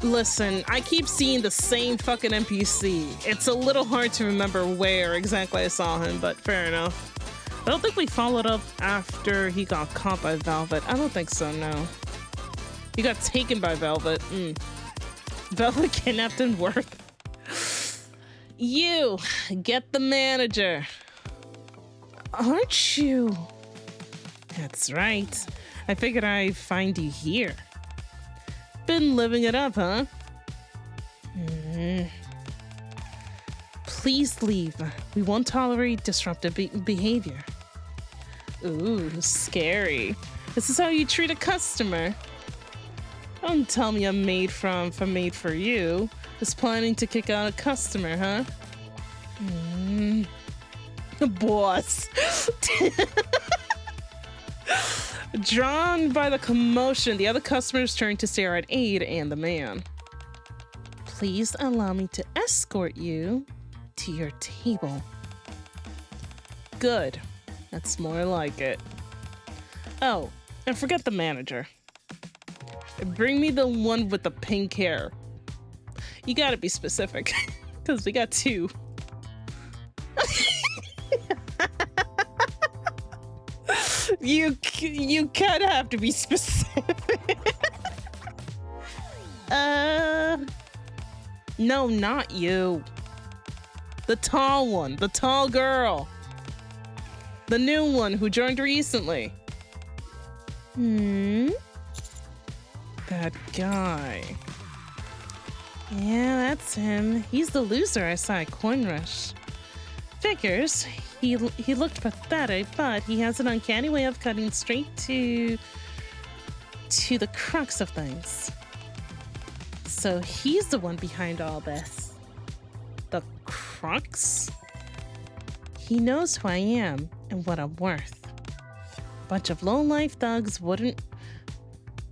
Listen, I keep seeing the same fucking NPC. It's a little hard to remember where exactly I saw him, but fair enough. I don't think we followed up after he got caught by Velvet. I don't think so, no. He got taken by Velvet. Velvet kidnapped and Worth. You get the manager. Aren't you? That's right. I figured I'd find you here. Been living it up, huh? Please leave. We won't tolerate disruptive behavior. Ooh, scary. This is how you treat a customer. Don't tell me a maid from Made for You is planning to kick out a customer, huh? Boss. Drawn by the commotion, the other customers turn to stare at Aid and the man. Please allow me to escort you to your table. Good. That's more like it. Oh, and forget the manager. Bring me the one with the pink hair. You gotta be specific, because we got two. You kind of have to be specific. No, not you. The tall one, the tall girl. The new one who joined recently. That guy. Yeah, that's him. He's the loser I saw at Coin Rush. Figures. He looked pathetic, but he has an uncanny way of cutting straight to the crux of things. So he's the one behind all this. The crux? He knows who I am and what I'm worth. Bunch of low-life thugs wouldn't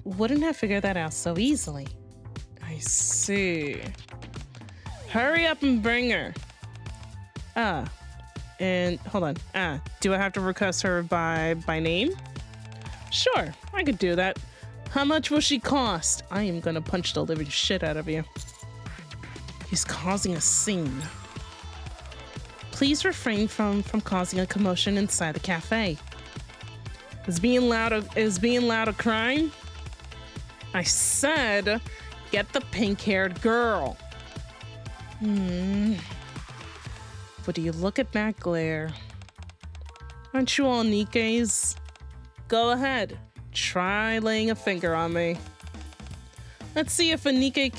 have figured that out so easily. I see. Hurry up and bring her. And hold on. Do I have to request her by name? Sure, I could do that. How much will she cost? I am gonna punch the living shit out of you. He's causing a scene. Please refrain from causing a commotion inside the cafe. Is being loud a crime? I said, get the pink-haired girl. But do you look at that glare? Aren't you all Nikkes? Go ahead. Try laying a finger on me. Let's see if a Nikke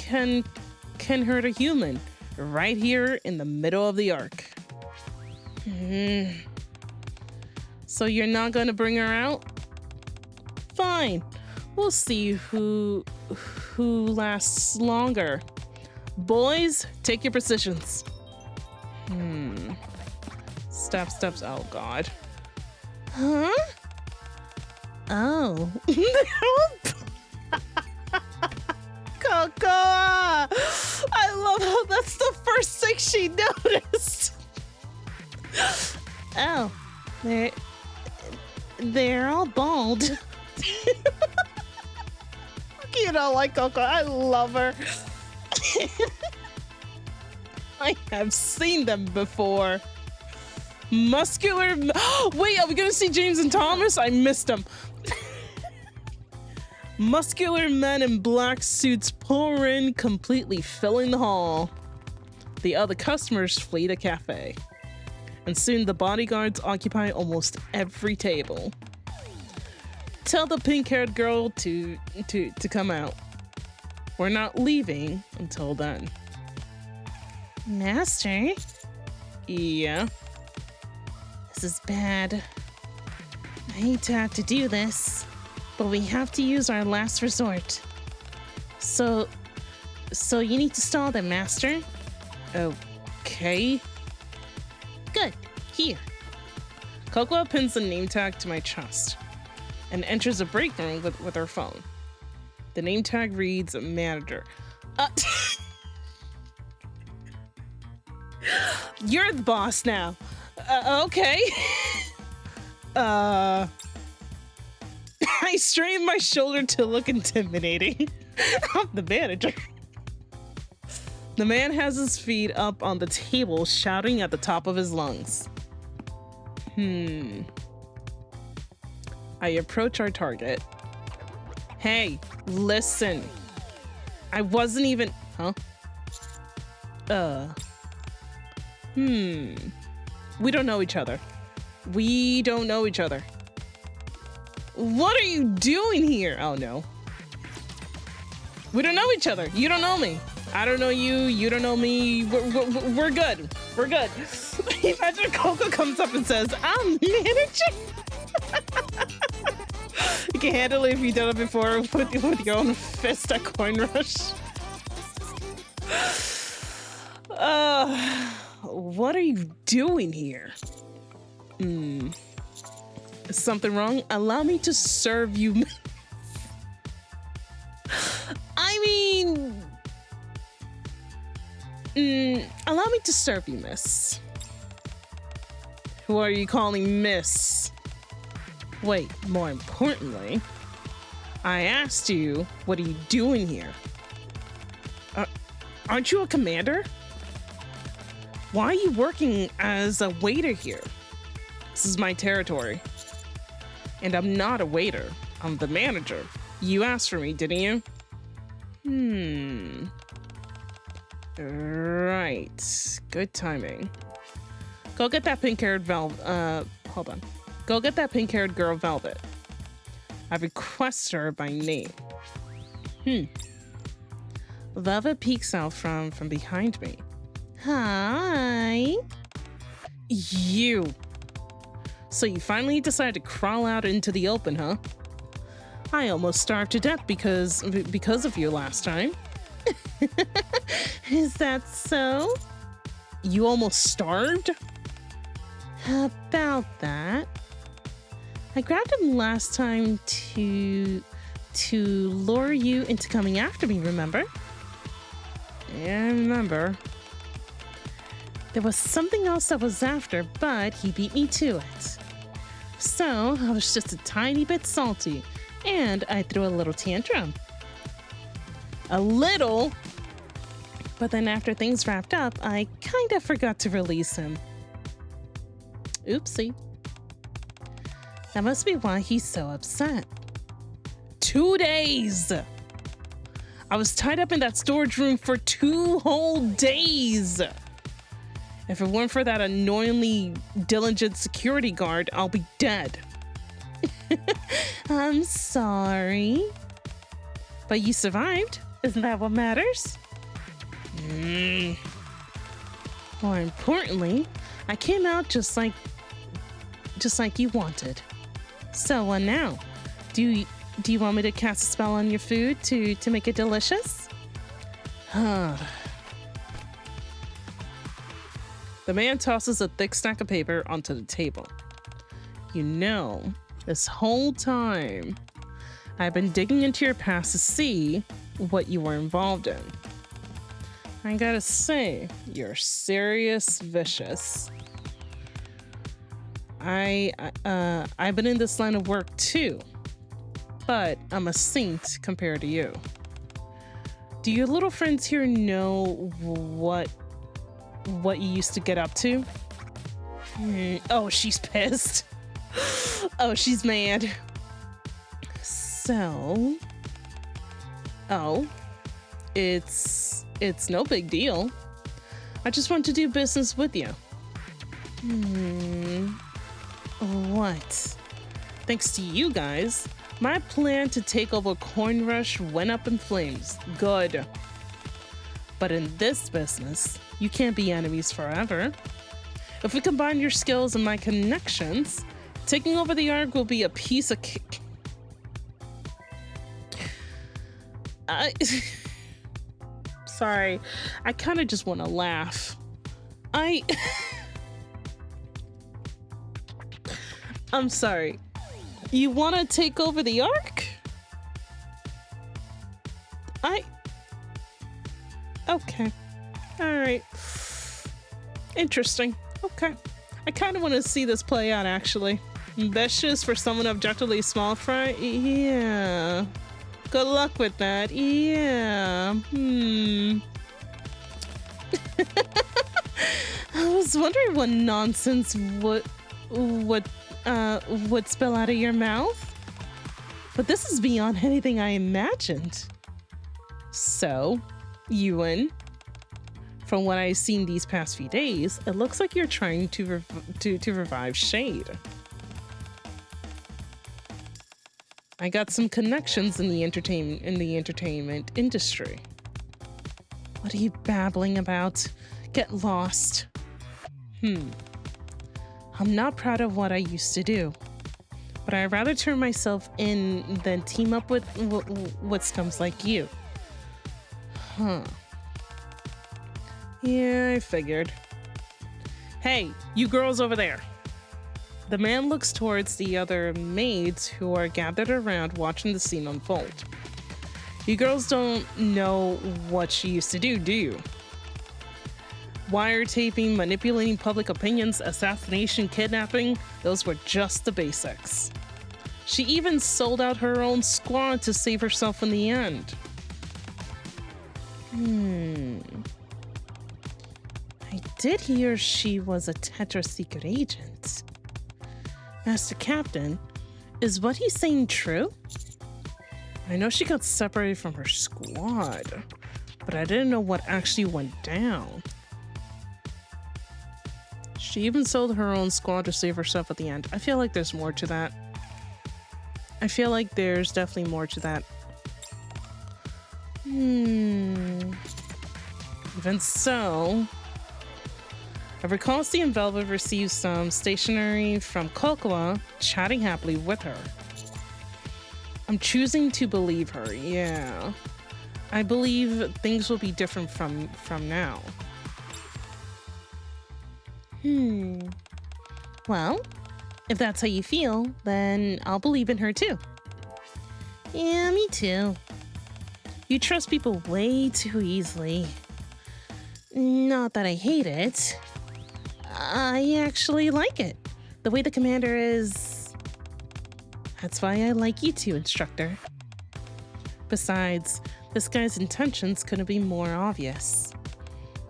can hurt a human right here in the middle of the arc. So you're not gonna bring her out? Fine. We'll see who lasts longer. Boys, take your positions. Steps. Oh God. Huh? Oh. Cocoa! I love how that's the first thing she noticed. Oh, they're all bald. You don't like Coco. I love her. I have seen them before. Muscular. Wait, are we gonna see James and Thomas? I missed them. Muscular men in black suits pour in, completely filling the hall. The other customers flee the cafe, and soon the bodyguards occupy almost every table. Tell the pink-haired girl to come out. We're not leaving until then. Master? Yeah? This is bad. I hate to have to do this, but we have to use our last resort. So you need to stall them, Master. Okay. Good. Here. Cocoa pins the name tag to my chest and enters a break room with her phone. The name tag reads manager. You're the boss now. Okay. I straighten my shoulder to look intimidating. I'm the manager. The man has his feet up on the table, shouting at the top of his lungs. I approach our target. Hey, listen. I wasn't even... Huh? We don't know each other. We don't know each other. What are you doing here? Oh, no. We don't know each other. You don't know me. I don't know you. You don't know me. We're good. We're good. Imagine Coco comes up and says, I'm managing. You can handle it if you've done it before with your own fist at Coin Rush. What are you doing here? Is something wrong? Allow me to serve you. I mean... allow me to serve you, miss. Who are you calling miss? Wait, more importantly, I asked you, what are you doing here? Aren't you a commander? Why are you working as a waiter here? This is my territory. And I'm not a waiter. I'm the manager. You asked for me, didn't you? Right. Good timing. Go get that pink-haired hold on. Go get that pink-haired girl, Velvet. I request her by name. Velvet peeks out from behind me. Hi. You. So you finally decided to crawl out into the open, huh? I almost starved to death because of you last time. Is that so? You almost starved? About that. I grabbed him last time to lure you into coming after me, remember? Yeah, I remember. There was something else I was after, but he beat me to it. So I was just a tiny bit salty, and I threw a little tantrum. A little? But then after things wrapped up, I kind of forgot to release him. Oopsie. That must be why he's so upset. 2 days! I was tied up in that storage room for 2 whole days! If it weren't for that annoyingly diligent security guard, I'll be dead. I'm sorry. But you survived. Isn't that what matters? More importantly, I came out just like you wanted. So what now? Do you want me to cast a spell on your food to make it delicious? The man tosses a thick stack of paper onto the table. You know, this whole time, I've been digging into your past to see what you were involved in. I gotta say, you're serious vicious. I've been in this line of work too, but I'm a saint compared to you. Do your little friends here know what you used to get up to? Oh, she's pissed. Oh, she's mad. So, it's no big deal. I just want to do business with you. What? Thanks to you guys, my plan to take over Coin Rush went up in flames. Good. But in this business, you can't be enemies forever. If we combine your skills and my connections, taking over the Ark will be a piece of cake. Sorry, I kind of just want to laugh. I'm sorry. You want to take over the Ark? Okay. All right. Interesting. Okay. I kind of want to see this play out, actually. Ambitious for someone objectively small fry? Yeah. Good luck with that. Yeah. I was wondering what nonsense would spill out of your mouth. But this is beyond anything I imagined. So, Ewan, from what I've seen these past few days, it looks like you're trying to revive Shade. I got some connections in the entertainment industry. What are you babbling about? Get lost. I'm not proud of what I used to do, but I'd rather turn myself in than team up with scums like you. Yeah, I figured. Hey, you girls over there. The man looks towards the other maids who are gathered around watching the scene unfold. You girls don't know what she used to do you? Wiretaping, manipulating public opinions, assassination, kidnapping, those were just the basics. She even sold out her own squad to save herself in the end. I did hear she was a Tetra secret agent. Master Captain, is what he's saying true? I know she got separated from her squad, but I didn't know what actually went down. She even sold her own squad to save herself at the end. I feel like there's more to that. I feel like there's definitely more to that. Even so, I recall seeing Velvet receive some stationery from Kokoa, chatting happily with her. I'm choosing to believe her, yeah. I believe things will be different from now. Well, if that's how you feel, then I'll believe in her too. Yeah, me too. You trust people way too easily. Not that I hate it. I actually like it. The way the commander is... That's why I like you too, instructor. Besides, this guy's intentions couldn't be more obvious.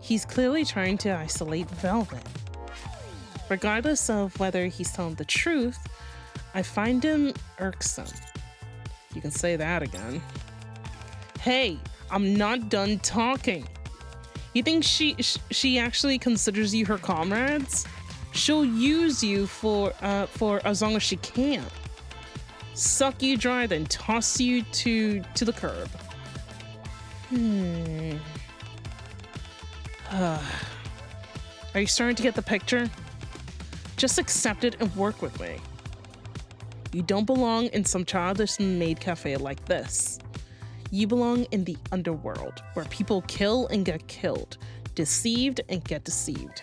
He's clearly trying to isolate Velvet. Regardless of whether he's telling the truth, I find him irksome. You can say that again. Hey, I'm not done talking. You think she actually considers you her comrades? She'll use you for as long as she can. suck you dry, then toss you to the curb. Are you starting to get the picture? Just accept it and work with me. You don't belong in some childish maid cafe like this. You belong in the underworld, where people kill and get killed, deceived and get deceived.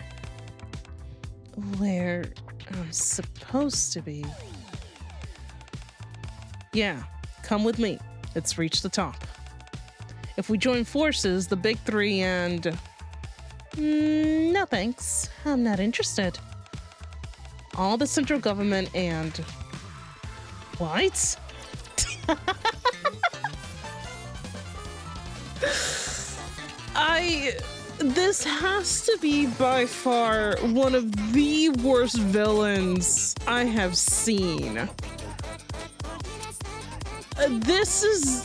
Where I'm supposed to be. Yeah, come with me. Let's reach the top. If we join forces, the big three and... no thanks. I'm not interested. All the central government and... What? This has to be by far one of the worst villains I have seen. This is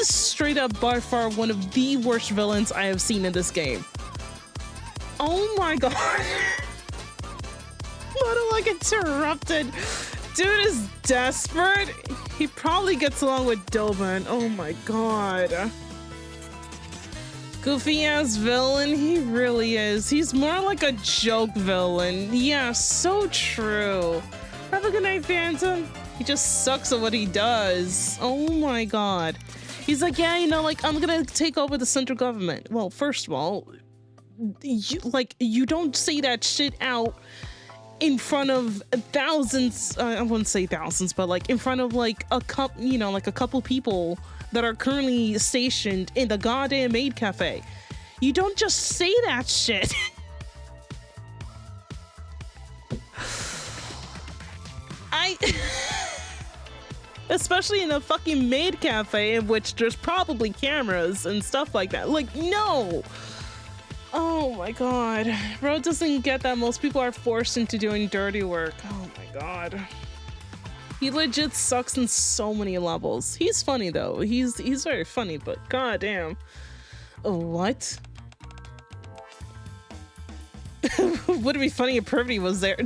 straight up by far one of the worst villains I have seen in this game. Oh my god. Monologue interrupted. Dude is desperate. He probably gets along with Doban. Oh my god. Goofy ass villain, he really is. He's more like a joke villain. Yeah, so true. Have a good night, Phantom. He just sucks at what he does. Oh my god. He's like, yeah, you know, like, I'm gonna take over the central government. Well, first of all, you don't say that shit out in front of thousands. I wouldn't say thousands, but like in front of like a couple people that are currently stationed in the goddamn Maid Cafe. You don't just say that shit. Especially in a fucking Maid Cafe in which there's probably cameras and stuff like that. Like, no. Oh my god. Bro doesn't get that most people are forced into doing dirty work. Oh my god. He legit sucks in so many levels. He's funny though. He's very funny, but goddamn. What? Would it be funny if Privity was there?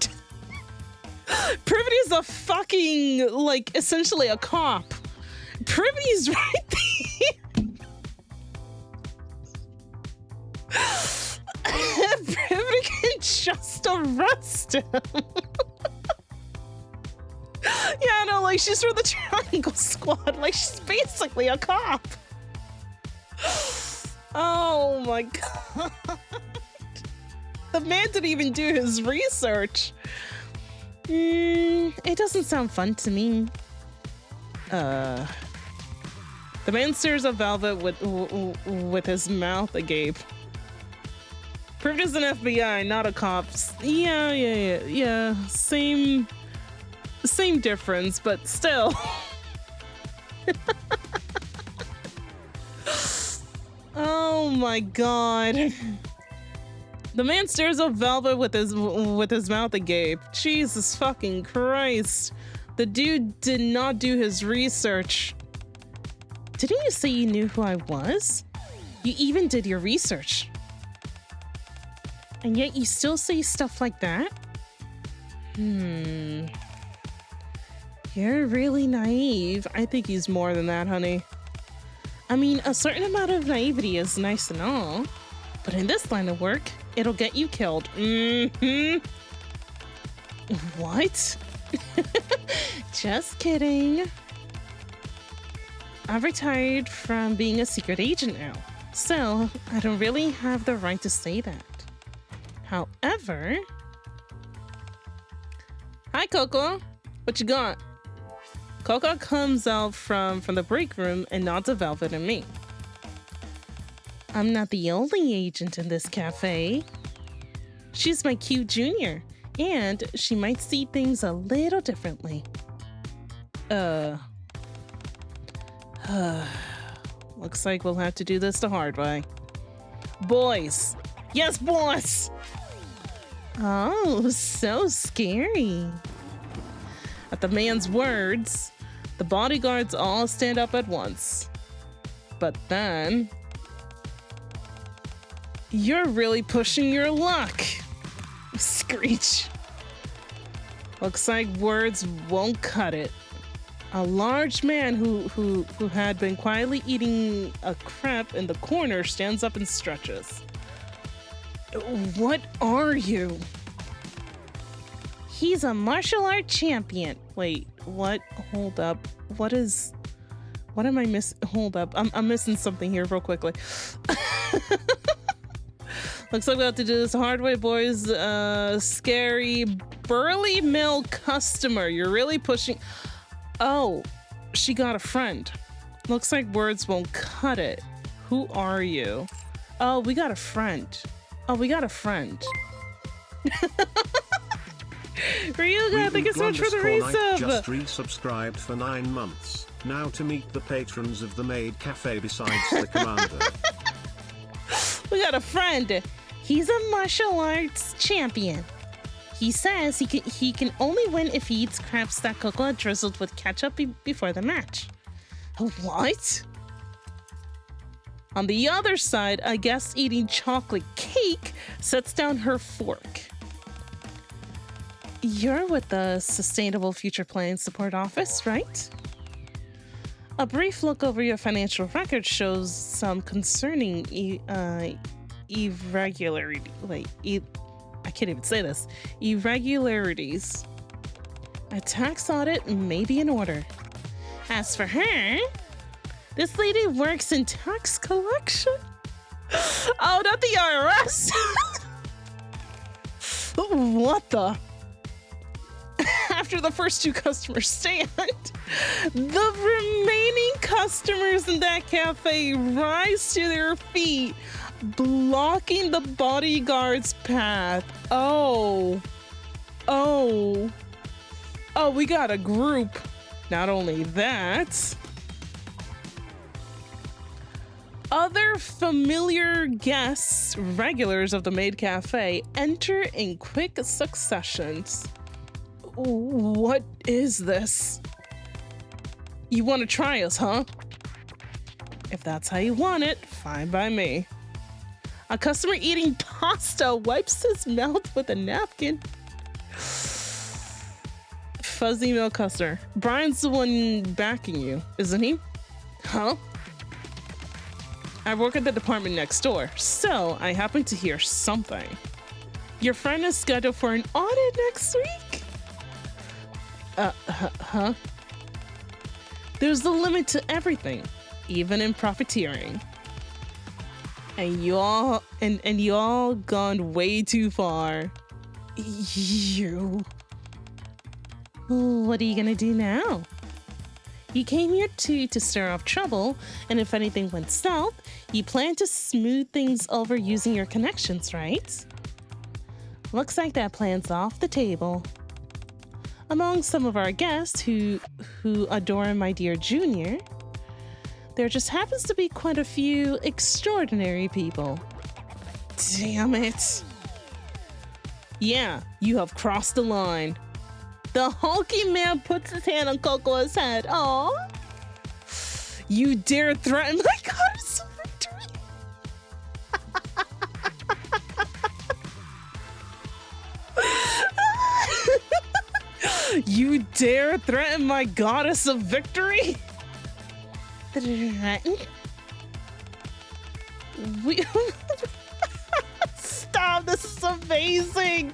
Privity is a fucking, like, essentially a cop. Privity's right there. Privity can just arrest him. Yeah, no, like, she's from the Triangle Squad. Like, she's basically a cop. Oh my god. The man didn't even do his research. It doesn't sound fun to me. The man stares at Velvet with his mouth agape. Privet is an FBI, not a cop. Yeah. Same difference, but still. Oh my god. The man stares at Velvet with his mouth agape. Jesus fucking Christ. The dude did not do his research. Didn't you say you knew who I was? You even did your research. And yet you still say stuff like that? You're really naive. I think he's more than that, honey. I mean, a certain amount of naivety is nice and all, but in this line of work, it'll get you killed. What? Just kidding. I've retired from being a secret agent now, so I don't really have the right to say that. However... Hi, Coco. What you got? Coco comes out from the break room and nods at Velvet and me. I'm not the only agent in this cafe. She's my cute junior, and she might see things a little differently. Looks like we'll have to do this the hard way. Boys! Yes, boss! Oh, so scary. At the man's words, the bodyguards all stand up at once. But then... You're really pushing your luck. Screech. Looks like words won't cut it. A large man who had been quietly eating a crepe in the corner stands up and stretches. What are you? He's a martial art champion. Wait, what? Hold up. What am I missing? Hold up. I'm missing something here real quickly. Looks like we have to do this the hard way, boys. Scary, burly male customer. You're really pushing. Oh, she got a friend. Looks like words won't cut it. Who are you? Oh, we got a friend. Oh, we got a friend. Ryuga, thank you so much for the resub. Just resubscribed for 9 months. Now to meet the patrons of the Maid Cafe besides the commander. We got a friend. He's a martial arts champion. He says he can only win if he eats crepes that Coco drizzled with ketchup before the match. What? On the other side, a guest eating chocolate cake sets down her fork. You're with the Sustainable Future Planning Support Office, right? A brief look over your financial record shows some concerning irregularities. A tax audit may be in order. As for her, this lady works in tax collection. Oh, not the IRS. What the? After the first 2 customers stand, the remaining customers in that cafe rise to their feet, blocking the bodyguard's path. Oh, we got a group. Not only that, other familiar guests, regulars of the Maid Cafe, enter in quick successions. What is this? You want to try us, huh? If that's how you want it, fine by me. A customer eating pasta wipes his mouth with a napkin. Fuzzy male customer. Brian's the one backing you, isn't he? Huh? I work at the department next door, so I happen to hear something. Your friend is scheduled for an audit next week? Huh? There's a limit to everything, even in profiteering. And you all gone way too far. You. What are you gonna do now? You came here to stir up trouble, and if anything went south, you plan to smooth things over using your connections, right? Looks like that plan's off the table. Among some of our guests who adore my dear Junior, there just happens to be quite a few extraordinary people. Damn it. Yeah, you have crossed the line. The hulky man puts his hand on Coco's head. Aw. You dare threaten my goddess of victory? You dare threaten my goddess of victory? Threaten? Stop, this is amazing.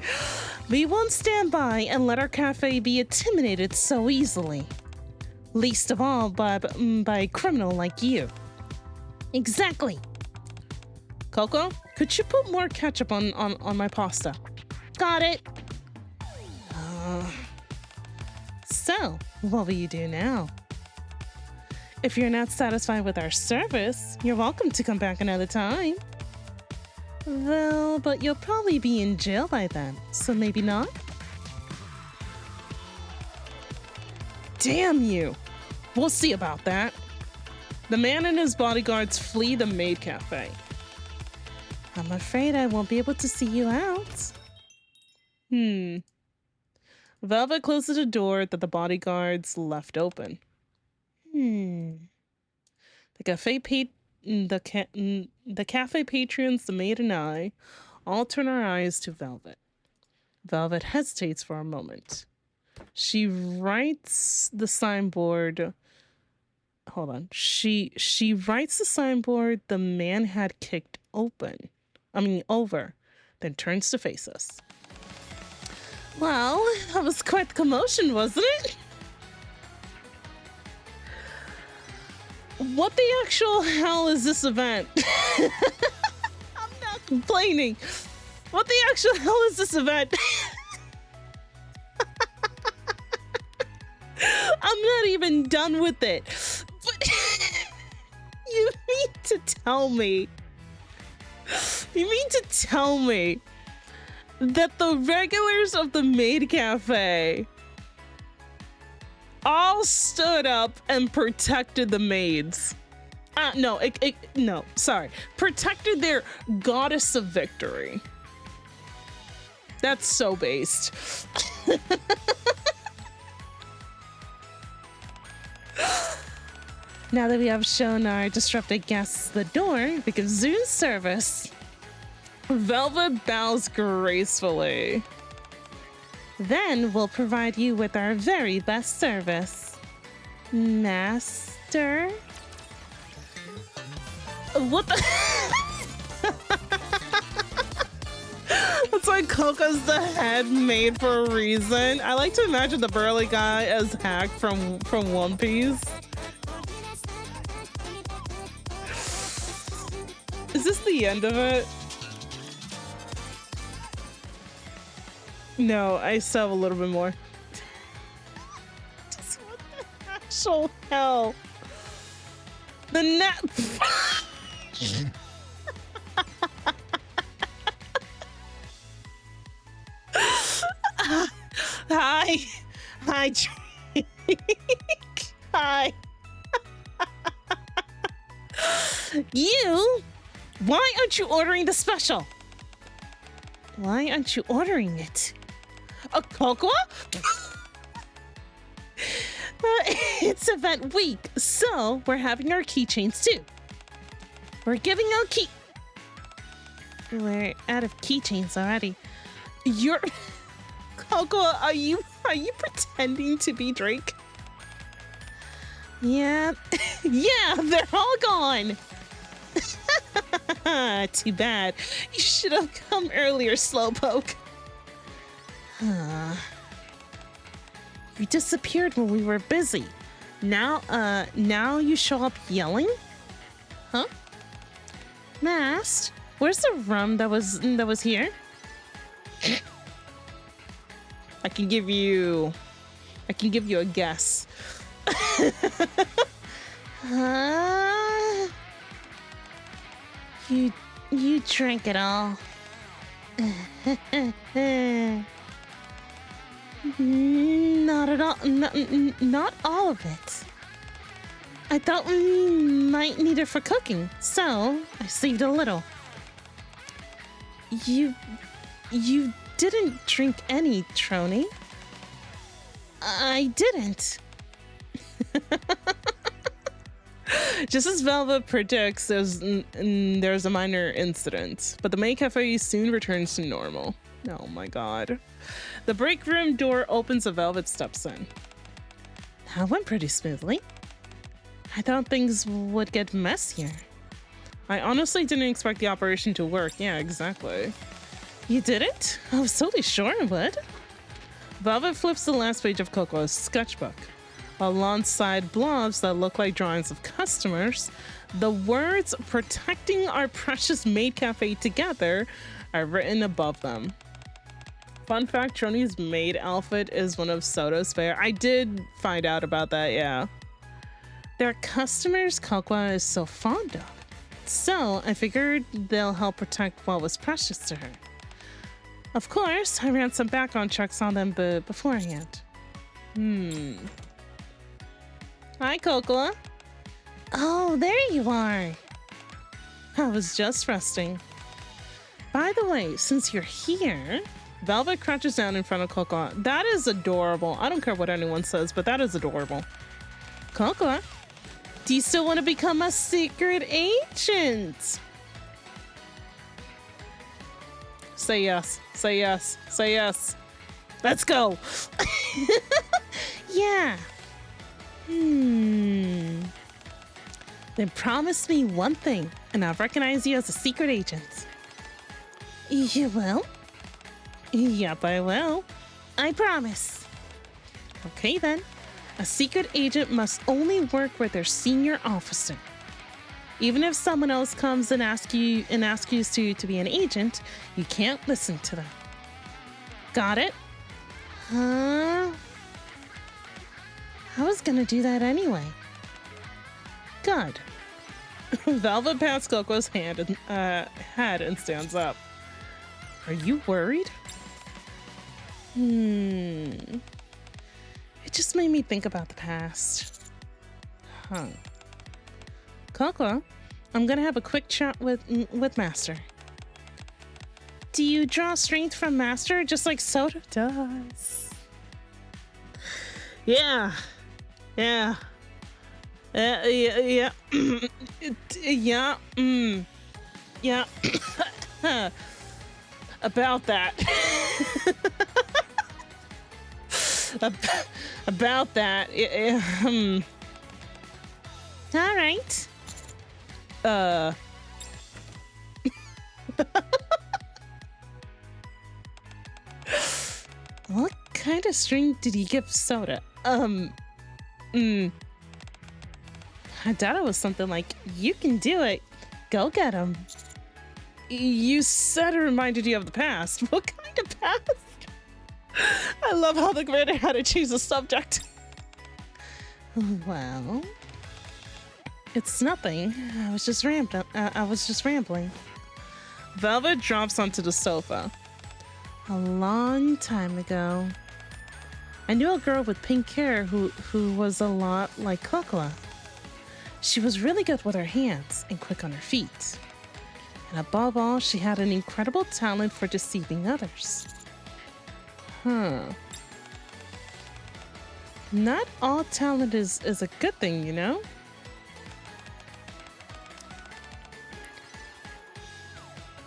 We won't stand by and let our cafe be intimidated so easily. Least of all by a criminal like you. Exactly. Coco, could you put more ketchup on my pasta? Got it. So, what will you do now? If you're not satisfied with our service, you're welcome to come back another time. Well, but you'll probably be in jail by then, so maybe not? Damn you! We'll see about that. The man and his bodyguards flee the Maid Cafe. I'm afraid I won't be able to see you out. Velvet closes the door that the bodyguards left open. The cafe patrons, the maid, and I all turn our eyes to Velvet. Velvet hesitates for a moment. She writes the signboard. Hold on. She writes the signboard the man had kicked over, then turns to face us. Well, that was quite the commotion, wasn't it? What the actual hell is this event? I'm not complaining. What the actual hell is this event? I'm not even done with it. But you mean to tell me that the regulars of the Maid Cafe all stood up and protected the maids? Protected their goddess of victory. That's so based. Now that we have shown our disrupted guests the door, we can resume service. Velvet bows gracefully. Then we'll provide you with our very best service. Master? What the? That's why Coco's the head made for a reason. I like to imagine the burly guy as Hack from One Piece. Is this the end of it? No, I still have a little bit more. Just what the actual hell? The net. Hi. Hi, Drake. Hi. You? Why aren't you ordering the special? Why aren't you ordering it? A cocoa? It's event week, so we're having our keychains too. We're giving out We're out of keychains already. You're Cocoa, are you pretending to be Drake? Yeah. Yeah, they're all gone. Too bad. You should have come earlier, Slowpoke. You disappeared when we were busy. Now you show up yelling? Huh? Mast, where's the rum that was here? I can give you a guess. You drank it all. Not at all. Not all of it. I thought we might need it for cooking, so I saved a little. You didn't drink any, Trony. I didn't. Just as Velvet predicts, there's a minor incident, but the Maid Cafe soon returns to normal. Oh my god. The break room door opens and Velvet steps in. That went pretty smoothly. I thought things would get messier. I honestly didn't expect the operation to work. Yeah, exactly. You did it? I was totally sure it would. Velvet flips the last page of Coco's sketchbook. Alongside blobs that look like drawings of customers, the words "protecting our precious Maid Cafe together" are written above them. Fun fact, Trony's maid outfit is one of Soda's fair. I did find out about that, yeah. They're customers Coco is so fond of. So I figured they'll help protect what was precious to her. Of course, I ran some background checks on them beforehand. Hi, Cocoa. Oh, there you are. I was just resting. By the way, since you're here, Velvet crouches down in front of Cocoa. That is adorable. I don't care what anyone says, but that is adorable. Cocoa, do you still want to become a secret agent? Say yes. Say yes. Say yes. Let's go. Yeah. Then promise me one thing, and I'll recognize you as a secret agent. You will? Yep, I will. I promise. Okay, then. A secret agent must only work with their senior officer. Even if someone else comes and asks you to be an agent, you can't listen to them. Got it? Huh? I was gonna do that anyway. Good. Velvet pats Coco's head and stands up. Are you worried? It just made me think about the past. Huh. Coco, I'm gonna have a quick chat with Master. Do you draw strength from Master just like Soda does? Yeah. Yeah. Yeah. Yeah. Yeah. About that. About that. All right. What kind of string did he give Soda? I doubt it was something like, you can do it. Go get him. You said it reminded you of the past. What kind of past? I love how the creator had to choose a subject. Well, it's nothing. I was just rambling. Velvet drops onto the sofa. A long time ago, I knew a girl with pink hair who was a lot like Cocoa. She was really good with her hands and quick on her feet. And above all, she had an incredible talent for deceiving others. Not all talent is a good thing, you know?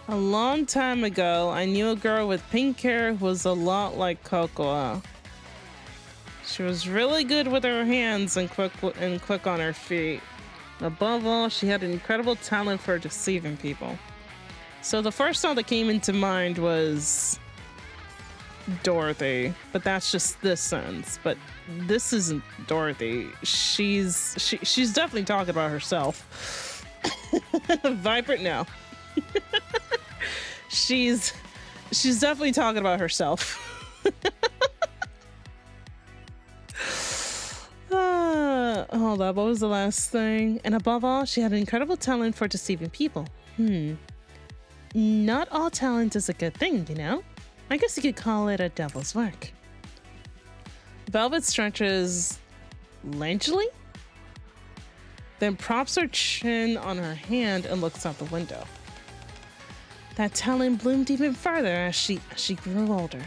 A long time ago, I knew a girl with pink hair who was a lot like Cocoa. She was really good with her hands and quick on her feet. Above all, she had an incredible talent for deceiving people. So the first thought that came into mind was Dorothy, but that's just this sentence. But this isn't Dorothy. She's definitely talking about herself. Vibrant now. She's definitely talking about herself. Hold up, what was the last thing? And above all, she had an incredible talent for deceiving people. Not all talent is a good thing, you know? I guess you could call it a devil's work. Velvet stretches langily, then props her chin on her hand and looks out the window. That talent bloomed even further as she grew older,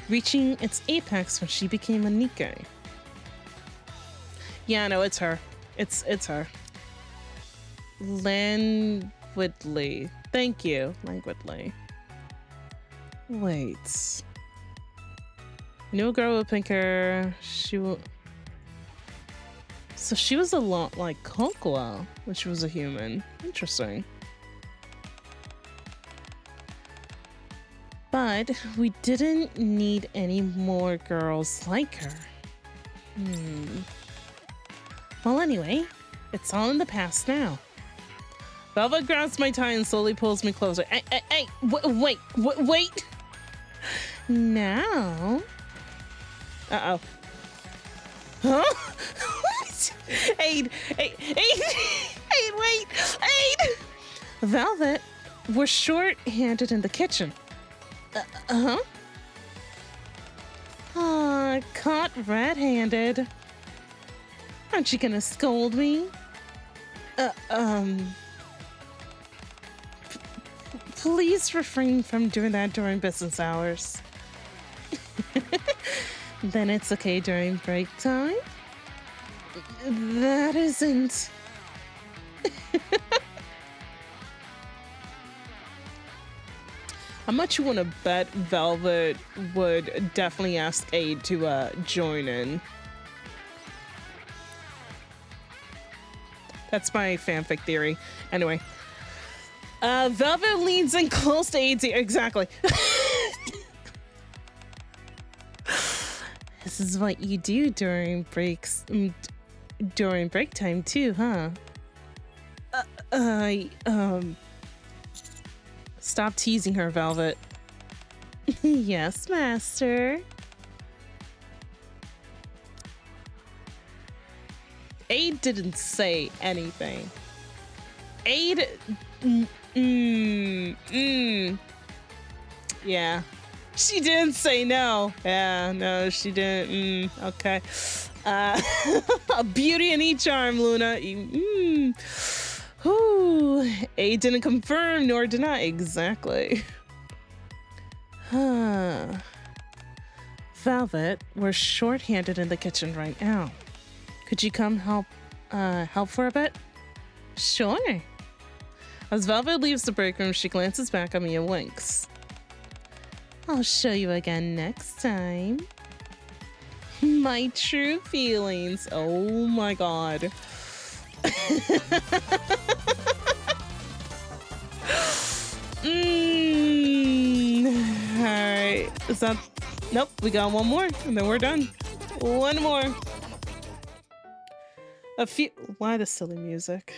reaching its apex when she became a Nikke. Yeah, no, it's her. It's her. Languidly. Thank you, languidly. Wait. New girl with pink hair. So she was a lot like Cocoa when she was a human. Interesting. But we didn't need any more girls like her. Well, anyway, it's all in the past now. Velvet grabs my tie and slowly pulls me closer. Hey, wait. Now. Uh-oh. Huh? Aid, wait. Velvet was short-handed in the kitchen. Caught red-handed. Aren't you gonna scold me? Please refrain from doing that during business hours. Then it's okay during break time? That isn't... How much you want to bet Velvet would definitely ask Aid to join in? That's my fanfic theory. Anyway. Velvet leans in close to Aid's ear. Exactly. This is what you do during breaks. During break time too, huh? Stop teasing her, Velvet. Yes, master. Aid didn't say anything. Aid... Yeah. She didn't say no. Yeah, no, she didn't. Okay. A beauty in each arm, Luna. Whew. Aid didn't confirm nor deny. Exactly. Velvet, we're short-handed in the kitchen right now. Could you come help for a bit? Sure. As Velvet leaves the break room, she glances back at me and winks. I'll show you again next time. My true feelings. Oh my god. Alright. Is that... Nope, we got one more and then we're done. One more. A few... Why the silly music?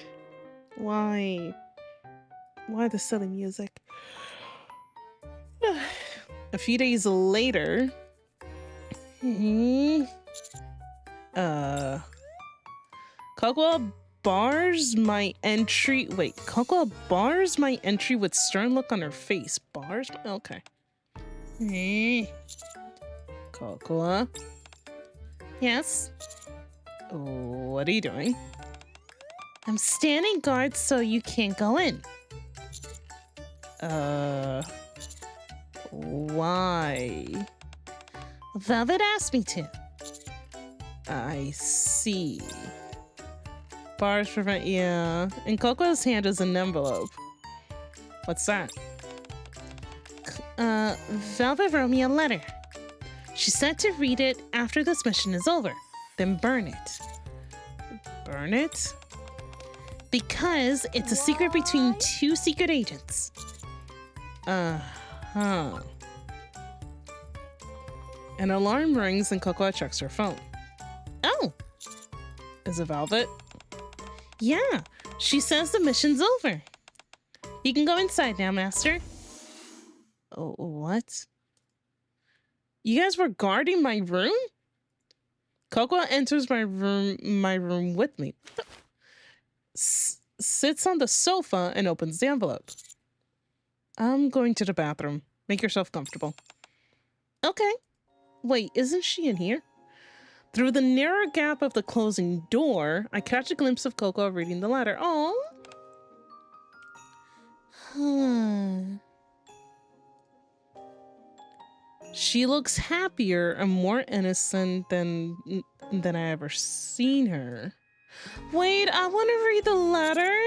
Why the silly music? A few days later... Cocoa bars my entry... Wait, Cocoa bars my entry with stern look on her face. Bars? Okay. Cocoa? Yes? What are you doing? I'm standing guard so you can't go in. Why? Velvet asked me to. I see. Bars prevent, yeah. In Cocoa's hand is an envelope. What's that? Velvet wrote me a letter. She said to read it after this mission is over, then burn it. Burn it? Because it's a secret between two secret agents. Uh-huh. An alarm rings and Cocoa checks her phone. Oh! Is it Velvet? Yeah, she says the mission's over. You can go inside now, Master. Oh, what? You guys were guarding my room? Cocoa enters my room with me. Sits on the sofa and opens the envelope. I'm going to the bathroom. Make yourself comfortable. Okay. Wait, isn't she in here? Through the narrow gap of the closing door, I catch a glimpse of Cocoa reading the letter. Oh. She looks happier and more innocent than I ever seen her. Wait, I want to read the letter.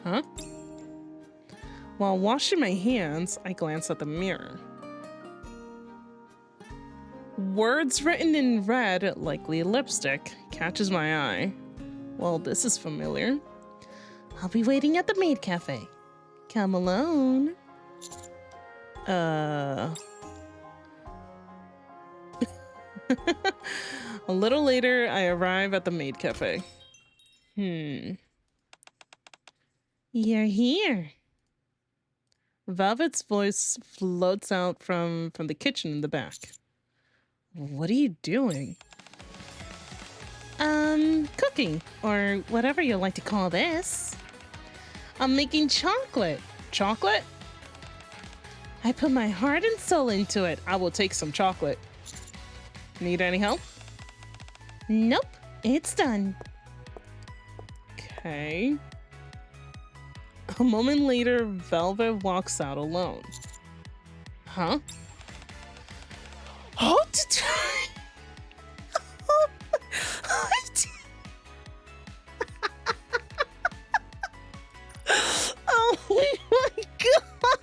Huh? While washing my hands, I glance at the mirror. Words written in red, likely lipstick, catches my eye. Well, this is familiar. I'll be waiting at the Maid Cafe. Come alone. A little later, I arrive at the Maid Cafe. You're here. Velvet's voice floats out from the kitchen in the back. What are you doing? Cooking, or whatever you like to call this. I'm making chocolate. Chocolate? I put my heart and soul into it. I will take some chocolate. Need any help? Nope, it's done. Okay. A moment later, Velvet walks out alone. Huh? Oh, oh my god!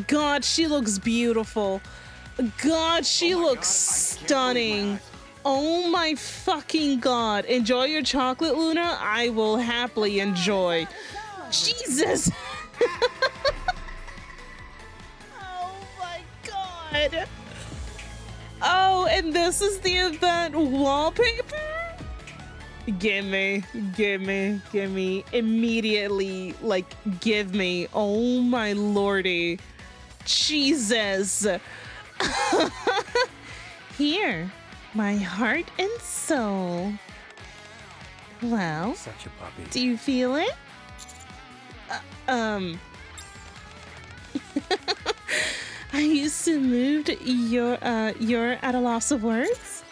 God, she looks beautiful. God, she looks stunning. Oh my fucking God. Enjoy your chocolate, Luna. I will happily enjoy. Jesus. Oh my God. Oh, and this is the event wallpaper? Gimme, immediately, like, give me. Oh my lordy. Jesus. Here, my heart and soul. Well, Such a puppy. do you feel it? I used to move you're at a loss of words?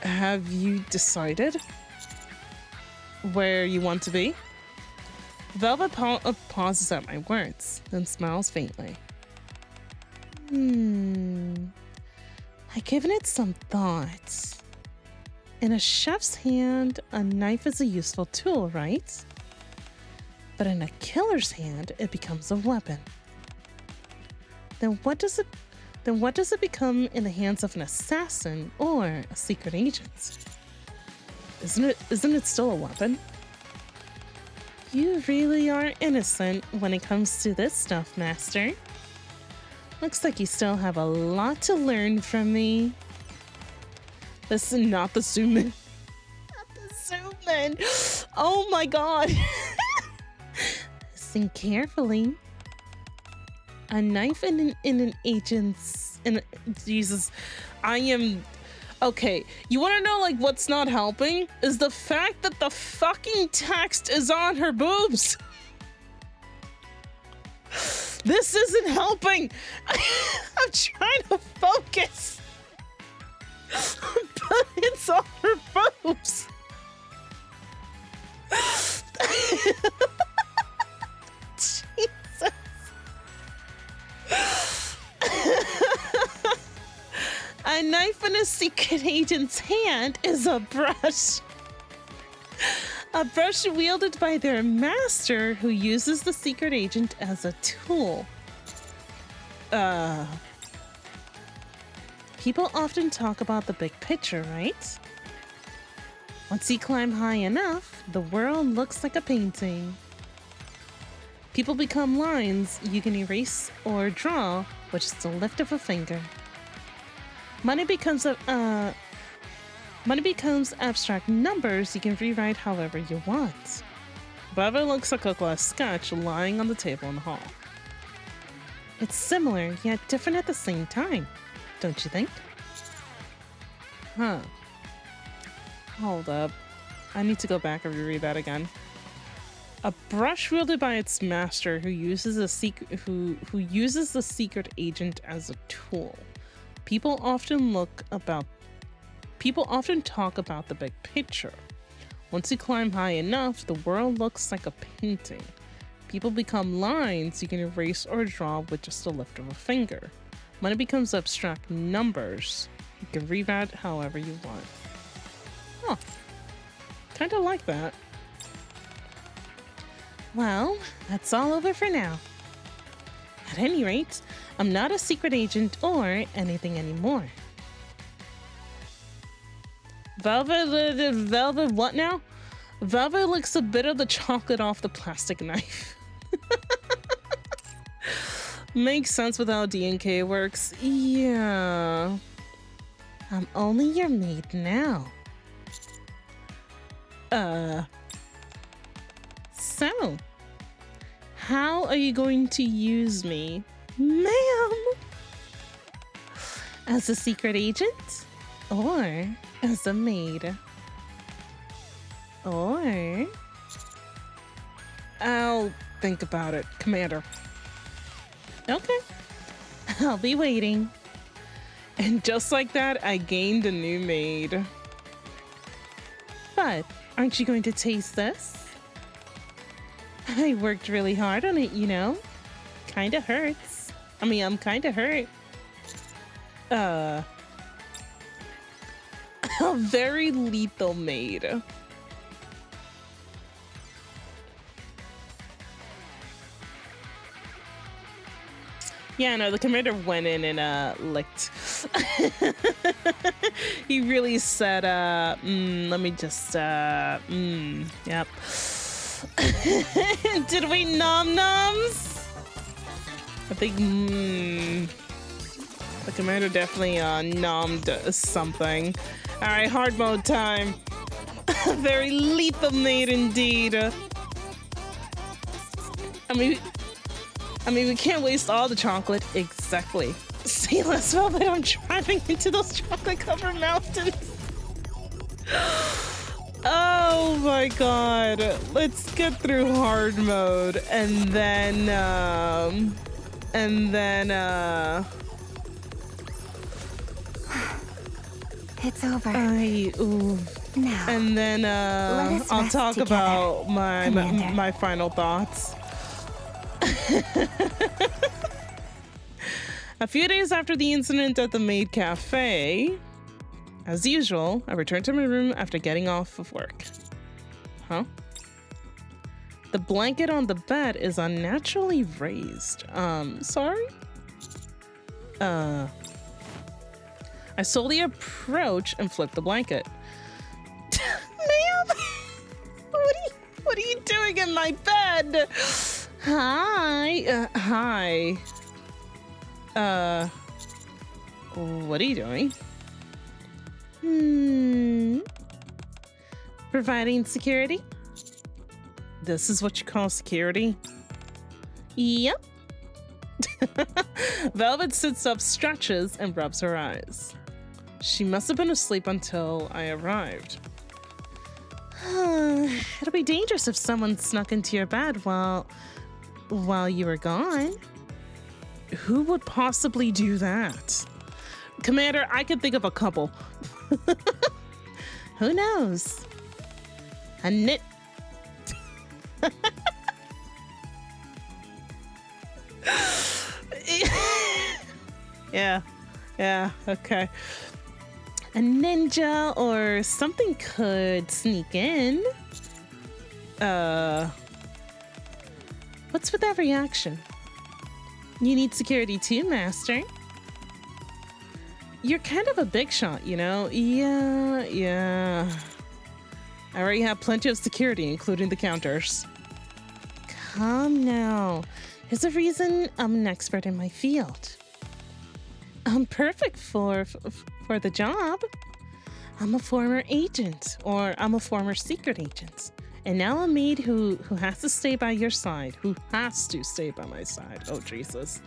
Have you decided where you want to be? Velvet pauses at my words, then smiles faintly. I've given it some thought. In a chef's hand, a knife is a useful tool, right? But in a killer's hand, it becomes a weapon. Then what does it become in the hands of an assassin or a secret agent? Isn't it still a weapon? You really are innocent when it comes to this stuff, Master. Looks like you still have a lot to learn from me. Listen, not the zoom in. Not the zoom in. Oh my God. Listen carefully. A knife in an agent's... Jesus. I am... Okay, you want to know, like, what's not helping? Is the fact that the fucking text is on her boobs. This isn't helping. I'm trying to focus. But it's on her boobs. Jesus. A knife in a secret agent's hand is a brush. A brush wielded by their master who uses the secret agent as a tool. People often talk about the big picture, right? Once you climb high enough, the world looks like a painting. People become lines you can erase or draw with just a lift of a finger. Money becomes abstract numbers you can rewrite however you want. Baba looks like a glass sketch lying on the table in the hall. It's similar, yet different at the same time, don't you think? Huh. Hold up. I need to go back and reread that again. A brush wielded by its master who uses the secret agent as a tool. People often talk about the big picture. Once you climb high enough, the world looks like a painting. People become lines you can erase or draw with just a lift of a finger. Money becomes abstract numbers. You can rewrite however you want. Huh. Kinda like that. Well, that's all over for now. At any rate, I'm not a secret agent or anything anymore. Velvet what now? Velvet licks a bit of the chocolate off the plastic knife. Makes sense with how D&K works. Yeah. I'm only your maid now. So, how are you going to use me, ma'am? As a secret agent? Or as a maid? Or... I'll think about it, Commander. Okay. I'll be waiting. And just like that, I gained a new maid. But aren't you going to taste this? I worked really hard on it, you know. Kinda hurts. I mean, I'm kinda hurt. A very lethal maid. Yeah, no, the commander went in and licked. He really said, let me just, yep. Did we nom noms? I think, the commander definitely nommed something. All right, hard mode time. Very lethal Maid indeed. I mean, we can't waste all the chocolate. Exactly. Say less velvet. I'm driving into those chocolate-covered mountains. Oh my god. Let's get through hard mode and then it's over. Ooh. Now, and then I'll talk together, about Commander. my final thoughts. A few days after the incident at the Maid Cafe, as usual, I returned to my room after getting off of work. Huh? The blanket on the bed is unnaturally raised. Sorry? I slowly approach and flip the blanket. Ma'am! What are you doing in my bed? Hi. Hi. What are you doing? Providing security? This is what you call security? Yep. Velvet sits up, stretches, and rubs her eyes. She must have been asleep until I arrived. It'll be dangerous if someone snuck into your bed while you were gone. Who would possibly do that? Commander, I can think of a couple. Who knows? A knit. Yeah, okay. A ninja or something could sneak in. What's with that reaction? You need security too, Master. You're kind of a big shot, you know? Yeah. I already have plenty of security, including the counters. Come now. There's a reason I'm an expert in my field. I'm perfect for the job. I'm a former agent, or I'm a former secret agent. And now a maid who has to stay by your side, who has to stay by my side. Oh, Jesus.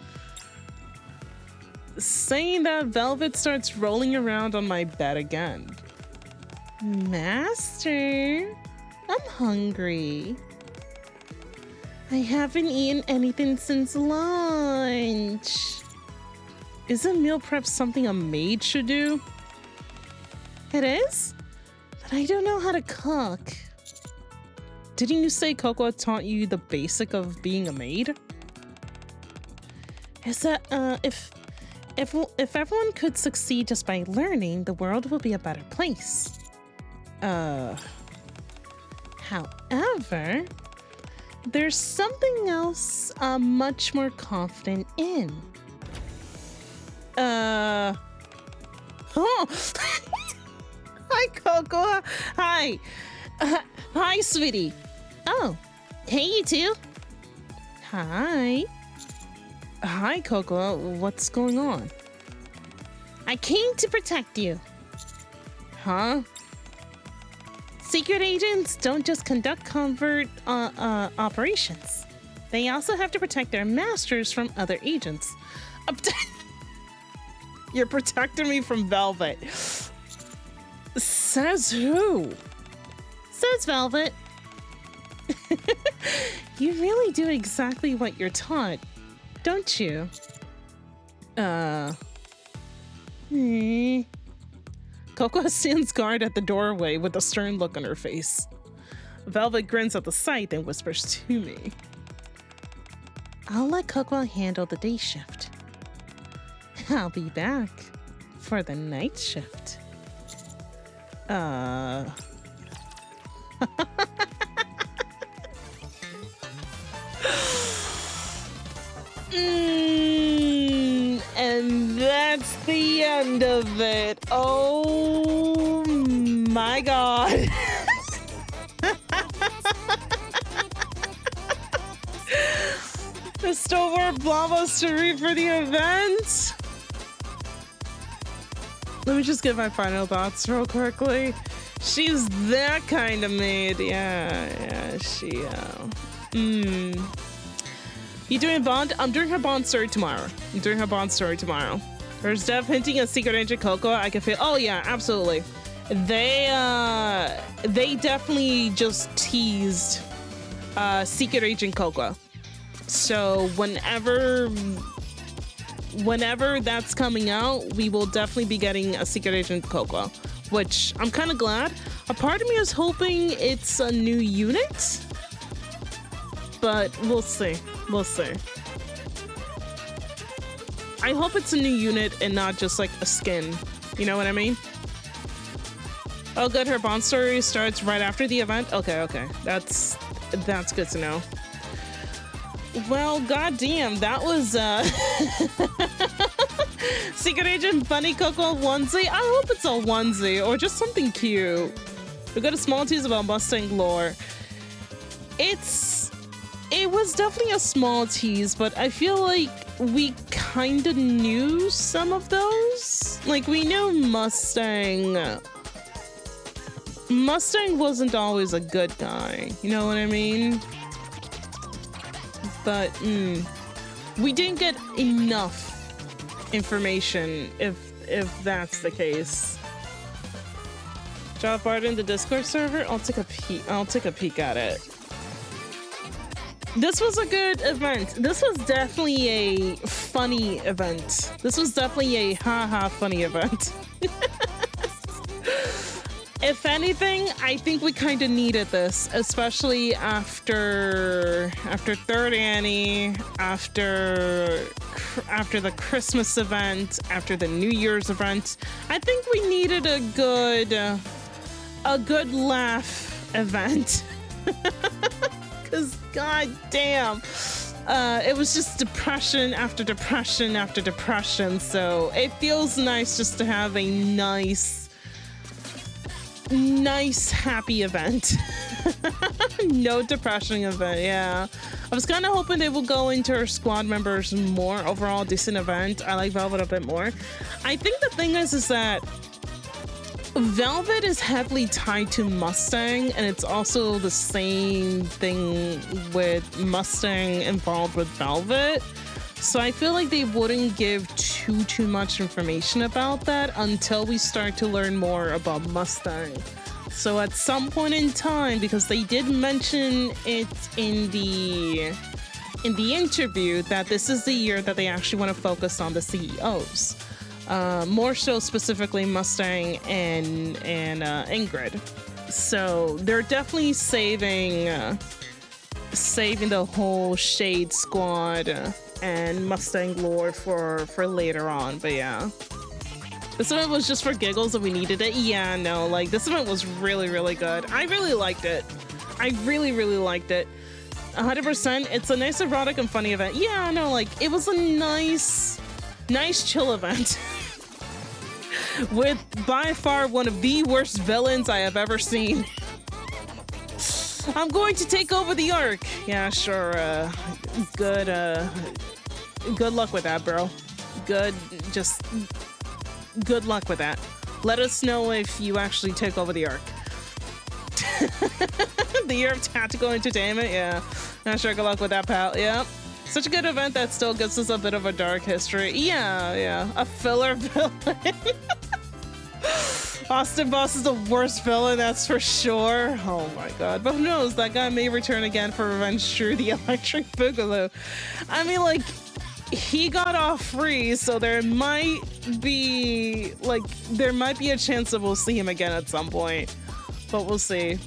Saying that, Velvet starts rolling around on my bed again. Master, I'm hungry. I haven't eaten anything since lunch. Isn't meal prep something a maid should do? It is? But I don't know how to cook. Didn't you say Coco taught you the basic of being a maid? Is that, if everyone could succeed just by learning, the world will be a better place. However, there's something else I'm much more confident in. Oh. Hi, Coco. Hi. Hi, sweetie. Oh, hey, you two. Hi. Hi, Coco. What's going on? I came to protect you. Huh? Secret agents don't just conduct covert operations. They also have to protect their masters from other agents. You're protecting me from Velvet. Says who? Says Velvet. You really do exactly what you're taught, don't you? Coco stands guard at the doorway with a stern look on her face. Velvet grins at the sight and whispers to me. I'll let Coco handle the day shift. I'll be back for the night shift. the end of it. Oh my god. The stalwart blockbuster for the event. Let me just get my final thoughts real quickly. She's that kind of maid. Yeah, she, You doing Bond? I'm doing her Bond story tomorrow. There's Dev hinting at Secret Agent Coco. I can feel, oh yeah, absolutely. They definitely just teased, Secret Agent Coco. So whenever that's coming out, we will definitely be getting a Secret Agent Coco, which I'm kind of glad. A part of me is hoping it's a new unit, but we'll see. I hope it's a new unit and not just like a skin. You know what I mean? Oh, good. Her Bond story starts right after the event. Okay. That's good to know. Well, goddamn, that was Secret Agent Bunny Coco onesie. I hope it's a onesie or just something cute. We got a small tease about Mustang lore. It was definitely a small tease, but I feel like we kind of knew some of those. Like, we knew Mustang wasn't always a good guy. You know what I mean? But we didn't get enough information if that's the case. Drop Bart in the Discord server. I'll take a peek at it. This was a good event. This was definitely a funny event. This was definitely a haha funny event. If anything, I think we kind of needed this, especially after Third Annie, after the Christmas event, after the New Year's event. I think we needed a good laugh event. Cause god damn, it was just depression after depression after depression. So it feels nice just to have a nice happy event. No depression event. Yeah, I was kind of hoping they would go into her squad members more. Overall decent event. I like Velvet a bit more. I think the thing is that Velvet is heavily tied to Mustang, and it's also the same thing with Mustang involved with Velvet. So I feel like they wouldn't give too much information about that until we start to learn more about Mustang. So at some point in time, because they did mention it in the interview that this is the year that they actually want to focus on the CEOs. More so specifically Mustang and Ingrid. So they're definitely saving the whole Shade Squad and Mustang lore for later on. But yeah, this event was just for giggles and we needed it. Yeah, no, like this event was really good. I really liked it. I really liked it. 100%. It's a nice erotic and funny event. Yeah, no, like it was a nice chill event. With by far one of the worst villains I have ever seen. I'm going to take over the Ark. Yeah, sure. Good luck with that, bro. Good luck with that. Let us know if you actually take over the Ark. The year of tactical entertainment. Yeah, not sure. Good luck with that, pal. Yeah. Such a good event that still gives us a bit of a dark history. Yeah. A filler villain. Austin Boss is the worst villain, that's for sure. Oh my god. But who knows? That guy may return again for revenge through the Electric Boogaloo. I mean, like, he got off free, so there might be a chance that we'll see him again at some point. But we'll see.